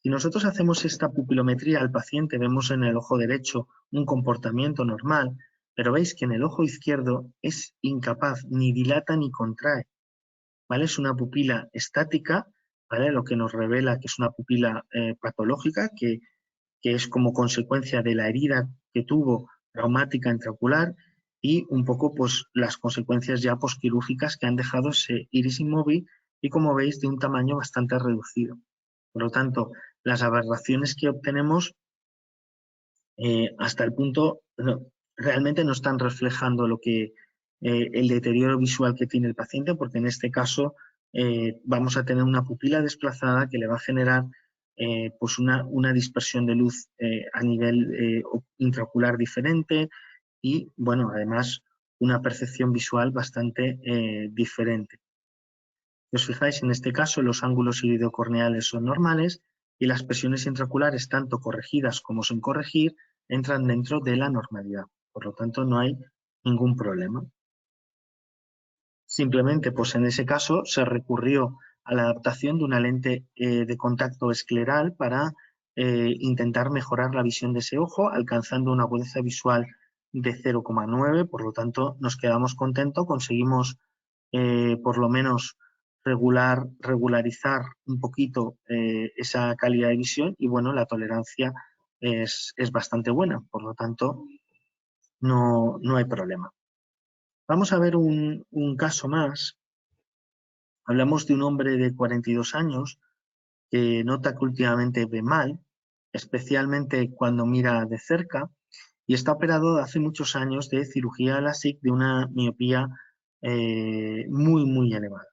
Si nosotros hacemos esta pupilometría al paciente, vemos en el ojo derecho un comportamiento normal, pero veis que en el ojo izquierdo es incapaz, ni dilata ni contrae, ¿vale? Es una pupila estática, ¿vale? Lo que nos revela que es una pupila patológica, que es como consecuencia de la herida que tuvo traumática intraocular y un poco pues las consecuencias ya posquirúrgicas que han dejado ese iris inmóvil y, como veis, de un tamaño bastante reducido. Por lo tanto, las aberraciones que obtenemos hasta el punto realmente no están reflejando lo que el deterioro visual que tiene el paciente, porque en este caso vamos a tener una pupila desplazada que le va a generar pues una dispersión de luz a nivel intraocular diferente y, bueno, además una percepción visual bastante diferente. Si os fijáis, en este caso los ángulos iridocorneales son normales y las presiones intraoculares, tanto corregidas como sin corregir, entran dentro de la normalidad. Por lo tanto, no hay ningún problema. Simplemente, pues en ese caso, se recurrió a la adaptación de una lente de contacto escleral para intentar mejorar la visión de ese ojo, alcanzando una agudeza visual de 0,9, por lo tanto nos quedamos contentos, conseguimos por lo menos regularizar un poquito esa calidad de visión y bueno, la tolerancia es bastante buena, por lo tanto no hay problema. Vamos a ver un caso más. Hablamos de un hombre de 42 años que nota que últimamente ve mal, especialmente cuando mira de cerca, y está operado hace muchos años de cirugía LASIK de una miopía muy elevada.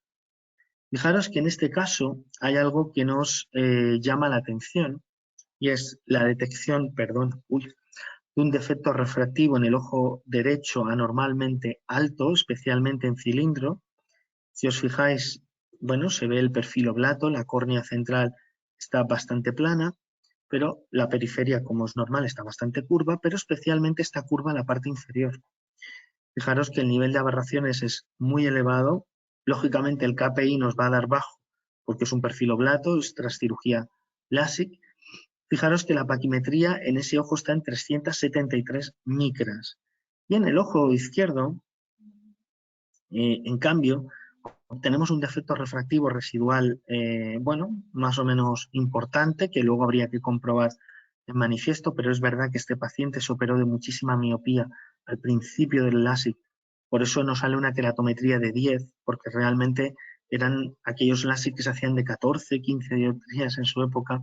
Fijaros que en este caso hay algo que nos llama la atención y es la detección, de un defecto refractivo en el ojo derecho anormalmente alto, especialmente en cilindro. Si os fijáis, bueno, se ve el perfil oblato, la córnea central está bastante plana, pero la periferia, como es normal, está bastante curva, pero especialmente está curva en la parte inferior. Fijaros que el nivel de aberraciones es muy elevado. Lógicamente el KPI nos va a dar bajo porque es un perfil oblato, es tras cirugía LASIK. Fijaros que la paquimetría en ese ojo está en 373 micras. Y en el ojo izquierdo, en cambio, tenemos un defecto refractivo residual, bueno, más o menos importante, que luego habría que comprobar en manifiesto, pero es verdad que este paciente se operó de muchísima miopía al principio del LASIK. Por eso nos sale una queratometría de 10, porque realmente eran aquellos LASIK que se hacían de 14, 15 dioptrías en su época,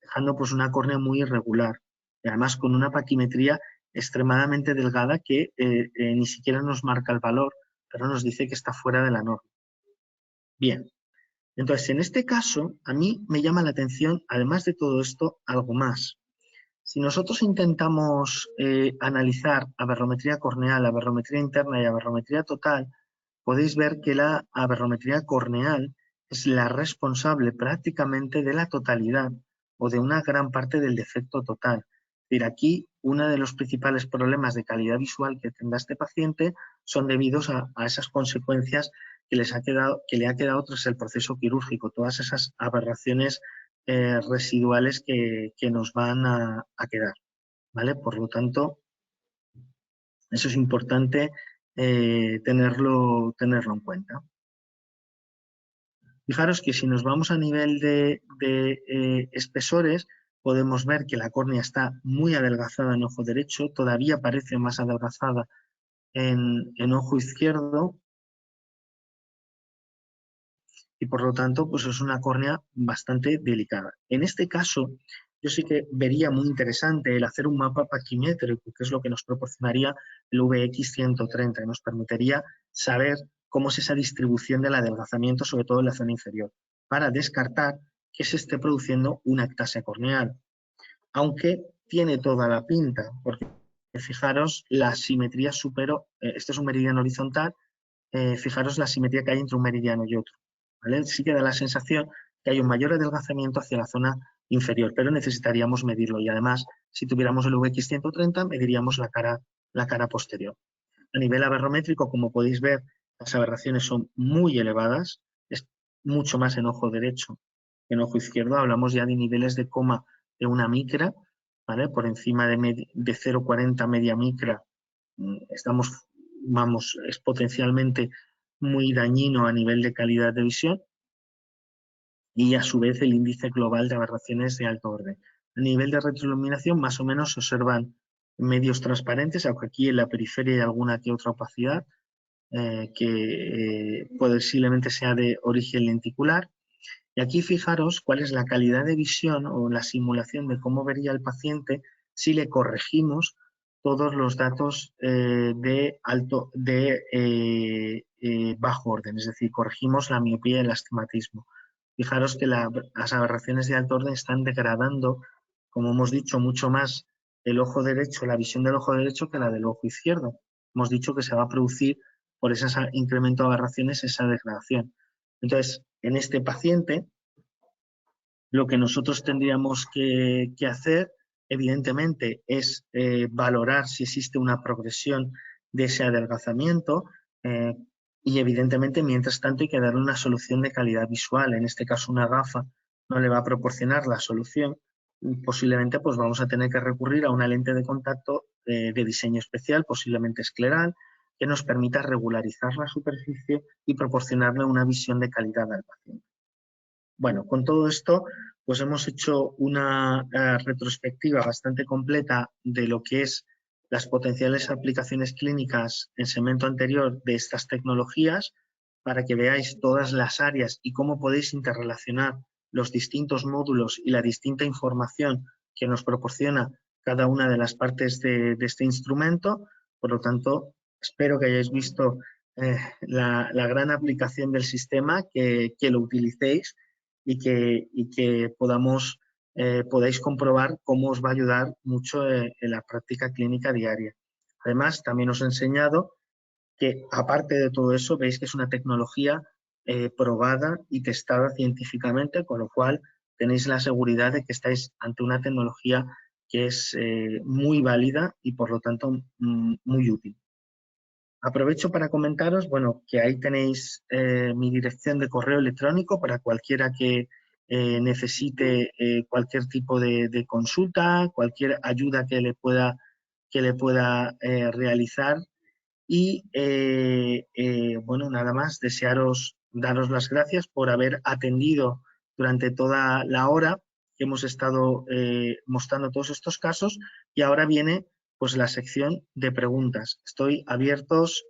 dejando pues una córnea muy irregular. Y además con una paquimetría extremadamente delgada que ni siquiera nos marca el valor, pero nos dice que está fuera de la norma. Bien, entonces en este caso a mí me llama la atención, además de todo esto, algo más. Si nosotros intentamos analizar aberrometría corneal, aberrometría interna y aberrometría total, podéis ver que la aberrometría corneal es la responsable prácticamente de la totalidad o de una gran parte del defecto total. Es decir, aquí uno de los principales problemas de calidad visual que tendrá este paciente son debidos a esas consecuencias que le ha quedado tras el proceso quirúrgico, todas esas aberraciones residuales que nos van a quedar, ¿vale? Por lo tanto, eso es importante tenerlo en cuenta. Fijaros que si nos vamos a nivel de espesores, podemos ver que la córnea está muy adelgazada en ojo derecho, todavía parece más adelgazada en ojo izquierdo, y por lo tanto pues es una córnea bastante delicada. En este caso, yo sí que vería muy interesante el hacer un mapa paquimétrico, que es lo que nos proporcionaría el VX130, y nos permitiría saber cómo es esa distribución del adelgazamiento, sobre todo en la zona inferior, para descartar que se esté produciendo una ectasia corneal. Aunque tiene toda la pinta, porque fijaros la simetría este es un meridiano horizontal, fijaros la simetría que hay entre un meridiano y otro. ¿Vale? Sí que da la sensación que hay un mayor adelgazamiento hacia la zona inferior, pero necesitaríamos medirlo y además, si tuviéramos el VX130, mediríamos la cara posterior. A nivel aberrométrico, como podéis ver, las aberraciones son muy elevadas, es mucho más en ojo derecho que en ojo izquierdo. Hablamos ya de niveles de coma de una micra, ¿vale? Por encima de 0,40 media micra, es potencialmente muy dañino a nivel de calidad de visión, y a su vez el índice global de aberraciones de alto orden. A nivel de retroiluminación más o menos se observan medios transparentes, aunque aquí en la periferia hay alguna que otra opacidad que posiblemente sea de origen lenticular. Y aquí fijaros cuál es la calidad de visión o la simulación de cómo vería el paciente si le corregimos todos los datos de bajo orden, es decir, corregimos la miopía y el astigmatismo. Fijaros que las aberraciones de alto orden están degradando, como hemos dicho, mucho más el ojo derecho, la visión del ojo derecho que la del ojo izquierdo. Hemos dicho que se va a producir por ese incremento de aberraciones esa degradación. Entonces, en este paciente, lo que nosotros tendríamos que hacer, evidentemente, es valorar si existe una progresión de ese adelgazamiento y, evidentemente, mientras tanto hay que darle una solución de calidad visual. En este caso, una gafa no le va a proporcionar la solución y posiblemente pues, vamos a tener que recurrir a una lente de contacto de diseño especial, posiblemente escleral, que nos permita regularizar la superficie y proporcionarle una visión de calidad al paciente. Bueno, con todo esto, pues hemos hecho una retrospectiva bastante completa de lo que es las potenciales aplicaciones clínicas en segmento anterior de estas tecnologías, para que veáis todas las áreas y cómo podéis interrelacionar los distintos módulos y la distinta información que nos proporciona cada una de las partes de este instrumento. Por lo tanto, espero que hayáis visto la gran aplicación del sistema, que lo utilicéis y que podáis comprobar cómo os va a ayudar mucho en la práctica clínica diaria. Además, también os he enseñado que, aparte de todo eso, veis que es una tecnología probada y testada científicamente, con lo cual tenéis la seguridad de que estáis ante una tecnología que es muy válida y, por lo tanto, muy útil. Aprovecho para comentaros, bueno, que ahí tenéis mi dirección de correo electrónico para cualquiera que necesite cualquier tipo de consulta, cualquier ayuda que le pueda realizar. Y bueno, nada más, daros las gracias por haber atendido durante toda la hora que hemos estado mostrando todos estos casos, y ahora viene pues la sección de preguntas. Estoy abiertos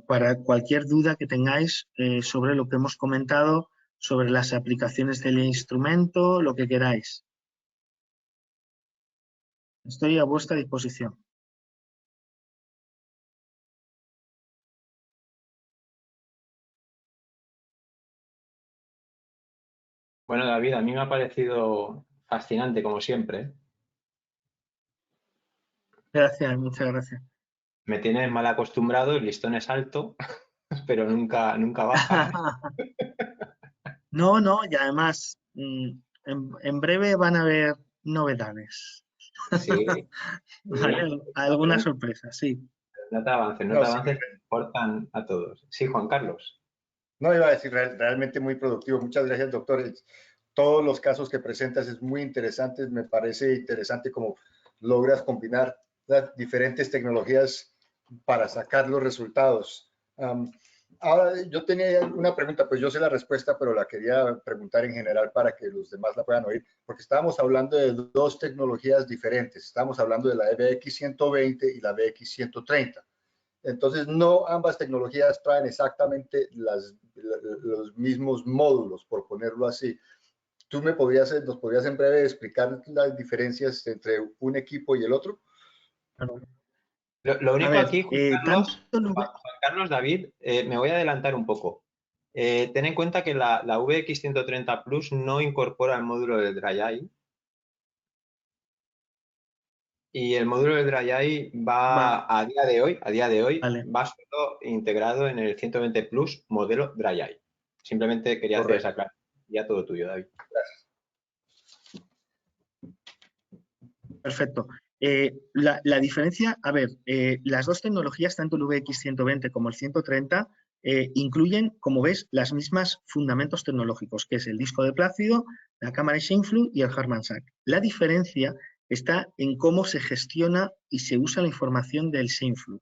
para cualquier duda que tengáis sobre lo que hemos comentado, sobre las aplicaciones del instrumento, lo que queráis. Estoy a vuestra disposición. Bueno, David, a mí me ha parecido fascinante, como siempre. Gracias, muchas gracias. Me tienes mal acostumbrado, el listón es alto, pero nunca baja, ¿eh? No, y además, en breve van a haber novedades. Sí, ¿Vale? Alguna sorpresa, sí. no te avances, No, sí, que importan a todos. Sí, Juan Carlos. no iba a decir, realmente muy productivo. Muchas gracias, doctor. Todos los casos que presentas es muy interesante. Me parece interesante cómo logras combinar las diferentes tecnologías para sacar los resultados. Ahora, yo tenía una pregunta, pues yo sé la respuesta, pero la quería preguntar en general para que los demás la puedan oír, porque estábamos hablando de dos tecnologías diferentes. Estábamos hablando de la BX120 y la BX130. Entonces, no ambas tecnologías traen exactamente los mismos módulos, por ponerlo así. ¿Tú nos podrías en breve explicar las diferencias entre un equipo y el otro? Lo único aquí, Juan Carlos, David, me voy a adelantar un poco. Ten en cuenta que la VX130 Plus no incorpora el módulo de Dry Eye. Y el módulo de Dry Eye va a día de hoy, vale. va solo integrado en el 120 Plus modelo Dry Eye. Simplemente quería hacer esa aclaración. Ya todo tuyo, David. Gracias. Perfecto. La diferencia, a ver, las dos tecnologías, tanto el VX120 como el 130, incluyen, como ves, las mismas fundamentos tecnológicos, que es el disco de plácido, la cámara Scheimpflug y el Harman-Sack. La diferencia está en cómo se gestiona y se usa la información del Scheimpflug.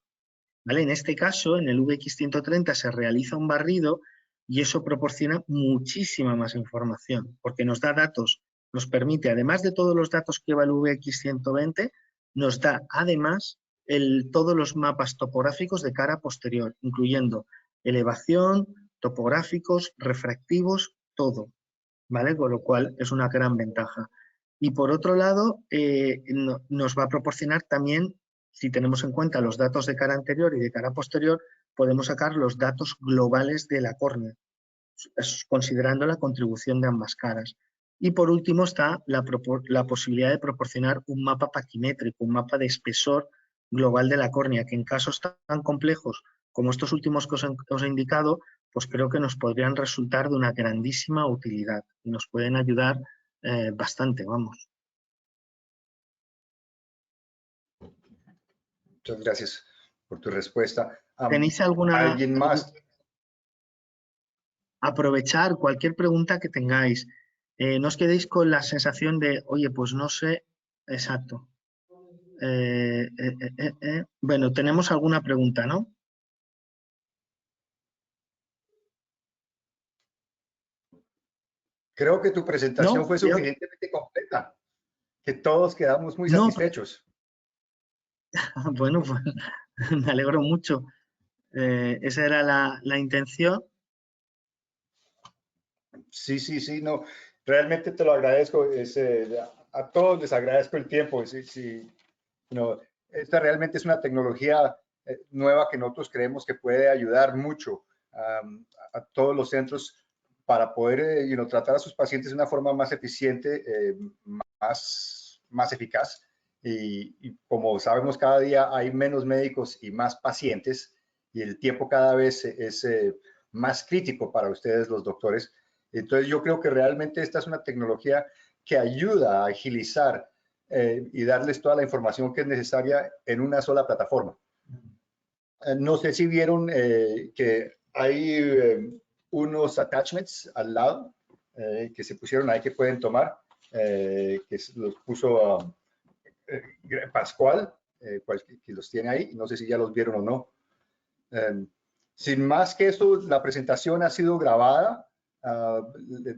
¿Vale? En este caso, en el VX130 se realiza un barrido y eso proporciona muchísima más información, porque nos da datos, nos permite, además de todos los datos que lleva el VX120, nos da además todos los mapas topográficos de cara posterior, incluyendo elevación, topográficos, refractivos, todo, ¿vale? Con lo cual es una gran ventaja. Y por otro lado, nos va a proporcionar también, si tenemos en cuenta los datos de cara anterior y de cara posterior, podemos sacar los datos globales de la córnea, considerando la contribución de ambas caras. Y por último está la posibilidad de proporcionar un mapa paquimétrico, un mapa de espesor global de la córnea, que en casos tan complejos como estos últimos que os he indicado, pues creo que nos podrían resultar de una grandísima utilidad y nos pueden ayudar bastante, vamos. Muchas gracias por tu respuesta. ¿Tenéis alguna? ¿Alguien más? Aprovechar cualquier pregunta que tengáis. No os quedéis con la sensación de, oye, pues no sé exacto. Bueno, tenemos alguna pregunta, ¿no? Creo que tu presentación No, fue suficientemente completa, que todos quedamos muy no, satisfechos. bueno, pues me alegro mucho. Esa era la intención. Sí, sí, sí, no, realmente te lo agradezco. A todos les agradezco el tiempo. Sí, sí, no, esta realmente es una tecnología nueva que nosotros creemos que puede ayudar mucho a todos los centros para poder tratar a sus pacientes de una forma más eficiente, más eficaz. Y como sabemos, cada día hay menos médicos y más pacientes y el tiempo cada vez es más crítico para ustedes, los doctores. Entonces yo creo que realmente esta es una tecnología que ayuda a agilizar y darles toda la información que es necesaria en una sola plataforma. No sé si vieron que hay unos attachments al lado que se pusieron ahí que pueden tomar, que los puso Pascual, que los tiene ahí. No sé si ya los vieron o no. Sin más que eso, la presentación ha sido grabada.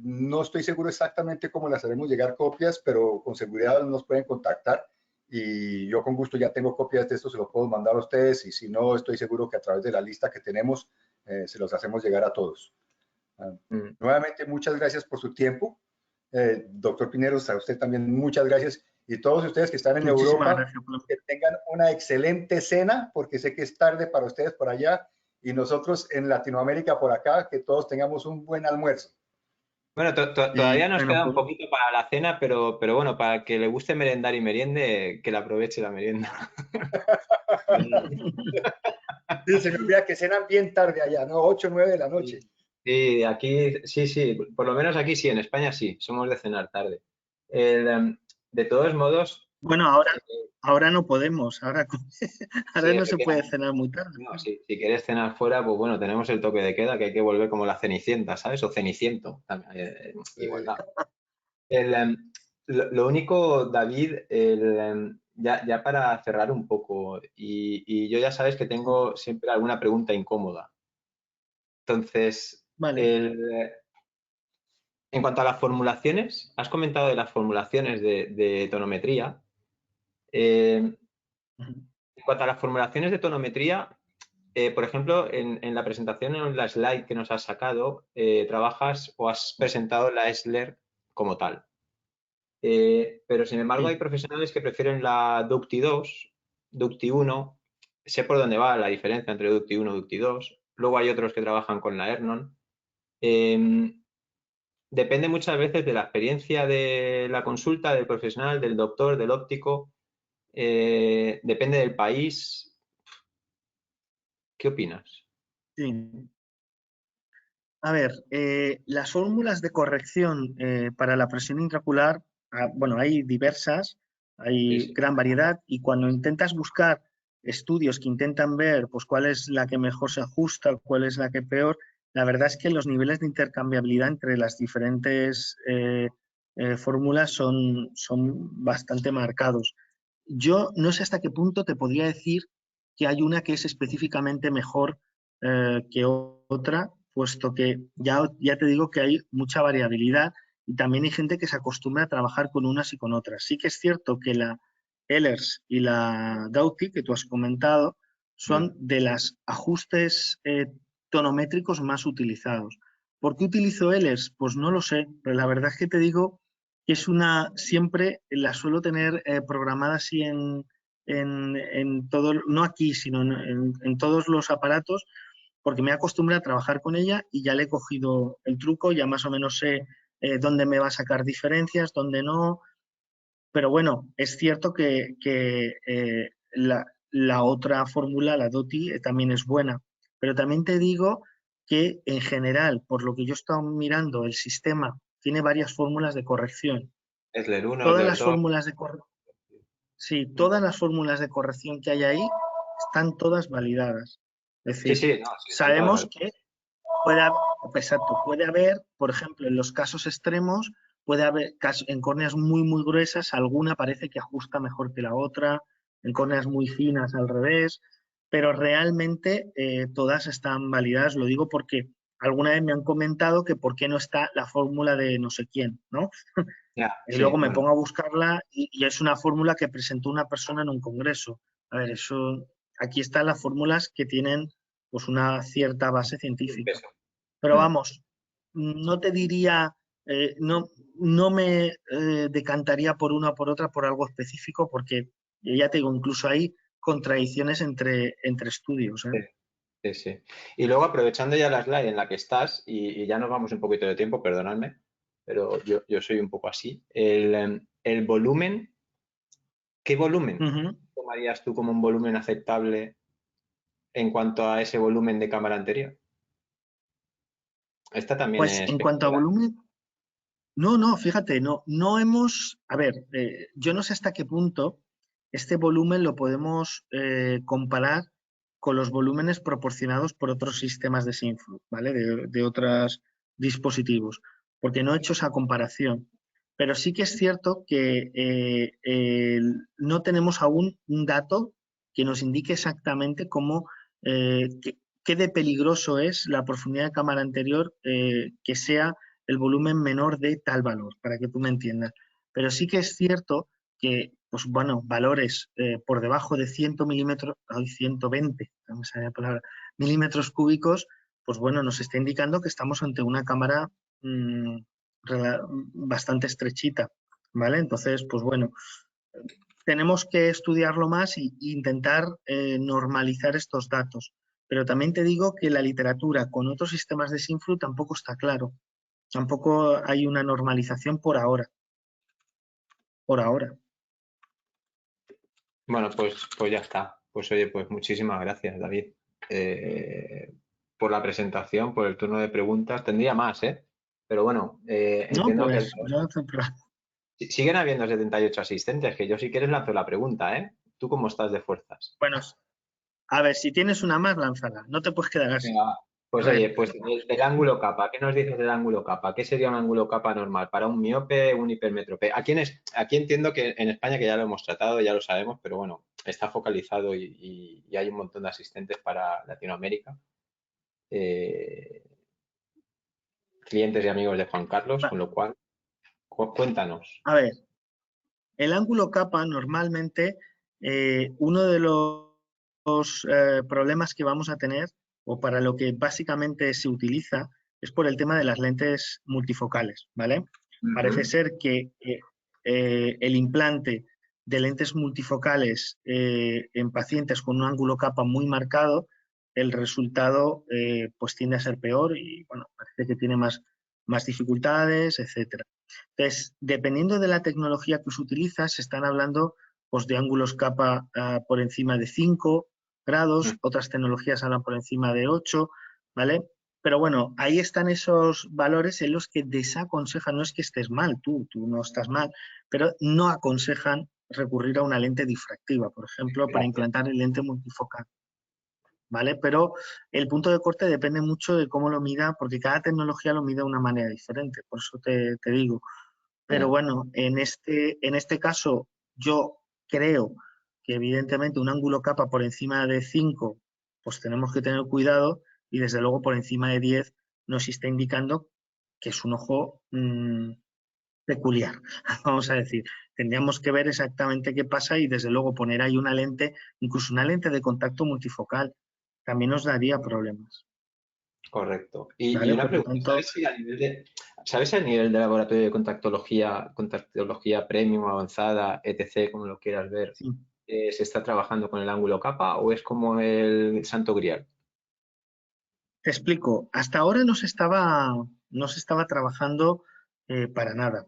No estoy seguro exactamente cómo las haremos llegar copias, pero con seguridad nos pueden contactar y yo con gusto ya tengo copias de esto, se los puedo mandar a ustedes y si no, estoy seguro que a través de la lista que tenemos se los hacemos llegar a todos. Nuevamente, muchas gracias por su tiempo. Doctor Pineros, a usted también muchas gracias y todos ustedes que están en Muchísimas Europa, gracias. que tengan una excelente cena, porque sé que es tarde para ustedes por allá y nosotros en Latinoamérica por acá, que todos tengamos un buen almuerzo. Bueno, todavía nos bueno, queda un pues, poquito para la cena, pero bueno, para que le guste merendar y meriende, que le aproveche la merienda. Sí, se me olvida que cenan bien tarde allá, ¿no? 8 o 9 de la noche. Sí, aquí, sí, por lo menos aquí sí, en España sí, somos de cenar tarde. De todos modos, bueno, ahora no podemos, ahora sí, no se puede efectivamente. cenar muy tarde. No, si quieres cenar fuera, pues bueno, tenemos el toque de queda, que hay que volver como la Cenicienta, ¿sabes? O Ceniciento, también, igualdad. Lo único, David, ya para cerrar un poco, y yo ya sabes que tengo siempre alguna pregunta incómoda. Entonces, Vale. en cuanto a las formulaciones, has comentado de las formulaciones de tonometría. En cuanto a las formulaciones de tonometría, por ejemplo, en la presentación, en la slide que nos has sacado, trabajas o has presentado la ESLER como tal. Pero sin embargo, Sí. hay profesionales que prefieren la Ducti 2, Ducti 1. Sé por dónde va la diferencia entre Ducti 1 y Ducti 2. Luego hay otros que trabajan con la Ernon. Depende muchas veces de la experiencia de la consulta, del profesional, del doctor, del óptico. Depende del país. ¿Qué opinas? Sí. A ver, las fórmulas de corrección para la presión intraocular, bueno, hay diversas, Sí, hay sí. gran variedad y cuando intentas buscar estudios que intentan ver pues, cuál es la que mejor se ajusta, cuál es la que peor, la verdad es que los niveles de intercambiabilidad entre las diferentes fórmulas son bastante marcados. Yo no sé hasta qué punto te podría decir que hay una que es específicamente mejor que otra, puesto que ya te digo que hay mucha variabilidad y también hay gente que se acostumbra a trabajar con unas y con otras. Sí que es cierto que la Ehlers y la Dauti, que tú has comentado, son de los ajustes tonométricos más utilizados. ¿Por qué utilizo Ehlers? Pues no lo sé, pero la verdad es que te digo que es siempre la suelo tener programada así en todo, no aquí, sino en todos los aparatos, porque me acostumbrado a trabajar con ella y ya le he cogido el truco, ya más o menos sé dónde me va a sacar diferencias, dónde no. Pero bueno, es cierto que la otra fórmula, la DOTI, también es buena. Pero también te digo que en general, por lo que yo he estado mirando, el sistema tiene varias fórmulas de corrección. Esler 1, Todas Esler las 2. fórmulas de corrección, sí, todas las fórmulas de corrección que hay ahí están todas validadas. Es Sí, decir, sí, no, sí, están todas sabemos validadas. que puede haber, por ejemplo, en los casos extremos, puede haber en córneas muy, muy gruesas, alguna parece que ajusta mejor que la otra, en córneas muy finas al revés, pero realmente todas están validadas. Lo digo porque alguna vez me han comentado que por qué no está la fórmula de no sé quién, ¿no? Ya, Y sí, luego me bueno. pongo a buscarla y es una fórmula que presentó una persona en un congreso. A ver, eso, aquí están las fórmulas que tienen pues una cierta base científica. Peso. Pero vamos, no te diría, no me decantaría por una o por otra por algo específico, porque ya te digo, incluso hay contradicciones entre estudios. Sí, sí, sí. Y luego, aprovechando ya la slide en la que estás, y ya nos vamos un poquito de tiempo, perdonadme, pero yo soy un poco así. El volumen, ¿qué volumen tomarías tú como un volumen aceptable en cuanto a ese volumen de cámara anterior? Esta también Pues es en cuanto a espectacular. volumen, no, fíjate, no hemos, a ver, yo no sé hasta qué punto este volumen lo podemos comparar con los volúmenes proporcionados por otros sistemas de SYNFLU, ¿vale? De otros dispositivos, porque no he hecho esa comparación. Pero sí que es cierto que no tenemos aún un dato que nos indique exactamente cómo, qué de peligroso es la profundidad de cámara anterior que sea el volumen menor de tal valor, para que tú me entiendas. Pero sí que es cierto que, pues bueno, valores por debajo de 100 milímetros, 120, no me sale la palabra, milímetros cúbicos, pues bueno, nos está indicando que estamos ante una cámara bastante estrechita, ¿vale? Entonces, pues bueno, tenemos que estudiarlo más e intentar normalizar estos datos. Pero también te digo que la literatura con otros sistemas de SYNFLU tampoco está claro. Tampoco hay una normalización por ahora. Por ahora. Bueno, pues ya está. Pues oye, pues muchísimas gracias, David, por la presentación, por el turno de preguntas. Tendría más, ¿eh? Pero bueno, No, entiendo que pues yo no tengo problema. siguen habiendo 78 asistentes, que yo si quieres lanzo la pregunta, ¿eh? ¿Tú cómo estás de fuerzas? Bueno, a ver, si tienes una más, lánzala. No te puedes quedar así. Venga, pues A ver, oye, pues el ángulo capa, ¿qué nos dices del ángulo capa? ¿Qué sería un ángulo capa normal para un miope, un hipermétrope? Aquí entiendo que en España, que ya lo hemos tratado, ya lo sabemos, pero bueno, está focalizado y hay un montón de asistentes para Latinoamérica. Clientes y amigos de Juan Carlos, con lo cual, cuéntanos. a ver, el ángulo capa normalmente, uno de los problemas que vamos a tener, o para lo que básicamente se utiliza, es por el tema de las lentes multifocales, ¿vale? Parece ser que el implante de lentes multifocales en pacientes con un ángulo capa muy marcado, el resultado pues tiende a ser peor y bueno, parece que tiene más dificultades, etcétera. Entonces, dependiendo de la tecnología que se utiliza, se están hablando pues, de ángulos capa por encima de 5 grados, otras tecnologías hablan por encima de 8, ¿vale? Pero bueno, ahí están esos valores en los que desaconsejan, no es que estés mal, tú no estás mal, pero no aconsejan recurrir a una lente difractiva, por ejemplo, para Gracias. implantar el lente multifocal, ¿vale? Pero el punto de corte depende mucho de cómo lo mida, porque cada tecnología lo mide de una manera diferente, por eso te digo. Pero bueno, en este caso yo creo que evidentemente un ángulo capa por encima de 5, pues tenemos que tener cuidado y desde luego por encima de 10 nos está indicando que es un ojo peculiar, vamos a decir. Tendríamos que ver exactamente qué pasa y desde luego poner ahí una lente, incluso una lente de contacto multifocal, también nos daría problemas. Correcto. Y ¿Vale? una Por lo pregunta, tanto, ¿sabes a nivel de laboratorio de contactología premium, avanzada, etc., como lo quieras ver, sí. se está trabajando con el ángulo capa o es como el santo grial? Te explico, hasta ahora no se estaba trabajando para nada,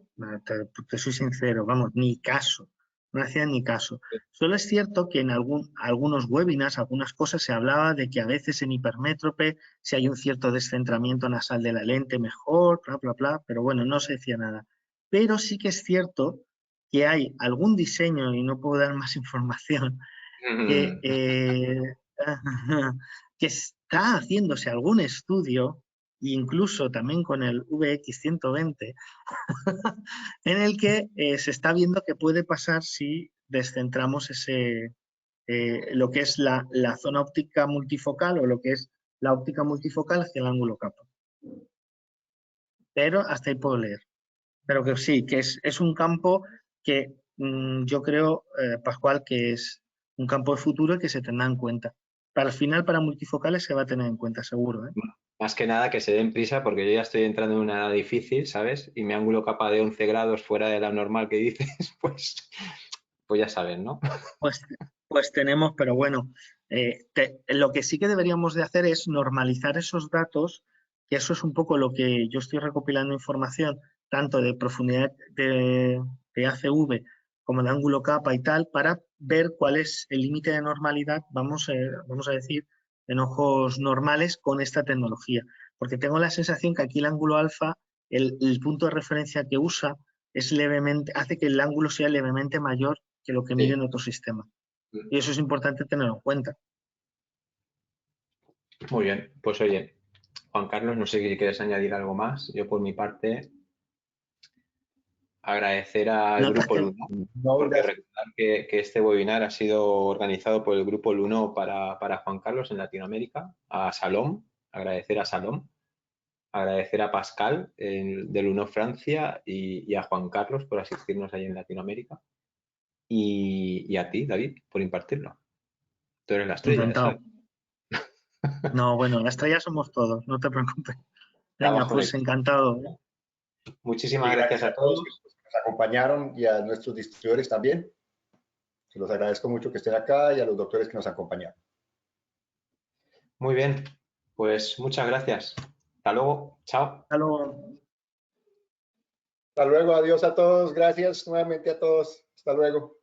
te soy sincero, vamos, ni caso. no hacían ni caso. Solo es cierto que en algunos webinars, algunas cosas, se hablaba de que a veces en hipermétrope, si hay un cierto descentramiento nasal de la lente, mejor, bla, bla, bla, pero bueno, no se decía nada. Pero sí que es cierto que hay algún diseño, y no puedo dar más información, que, que está haciéndose algún estudio, incluso también con el VX120, en el que se está viendo qué puede pasar si descentramos lo que es la zona óptica multifocal o lo que es la óptica multifocal hacia el ángulo capa. Pero hasta ahí puedo leer. Pero que sí, que es un campo que yo creo, Pascual, que es un campo de futuro y que se tendrá en cuenta. Para el final, para multifocales se va a tener en cuenta, seguro. Más que nada que se den prisa porque yo ya estoy entrando en una edad difícil, ¿sabes? Y mi ángulo capa de 11 grados fuera de la normal que dices, pues ya saben, ¿no? Pues tenemos, pero bueno, lo que sí que deberíamos de hacer es normalizar esos datos, que eso es un poco lo que yo estoy recopilando información, tanto de profundidad de ACV como de ángulo capa y tal, para ver cuál es el límite de normalidad, vamos a decir, en ojos normales con esta tecnología. Porque tengo la sensación que aquí el ángulo alfa, el punto de referencia que usa, es levemente, hace que el ángulo sea levemente mayor que lo que mide en otro sistema. Y eso es importante tenerlo en cuenta. Muy bien, pues oye, Juan Carlos, no sé si quieres añadir algo más. Yo por mi parte agradecer al Grupo Luno, porque recordar que este webinar ha sido organizado por el Grupo Luno para Juan Carlos en Latinoamérica, a Salom, agradecer a Salom, agradecer a Pascal de Luno Francia y a Juan Carlos por asistirnos ahí en Latinoamérica y a ti, David, por impartirlo. Tú eres la estrella. Encantado. No, bueno, la estrella somos todos, no te preocupes. Venga, pues encantado. Muchísimas gracias a todos que nos acompañaron y a nuestros distribuidores también. Se los agradezco mucho que estén acá y a los doctores que nos acompañaron. Muy bien, pues muchas gracias. Hasta luego, chao. Hasta luego. Hasta luego, adiós a todos, gracias nuevamente a todos. Hasta luego.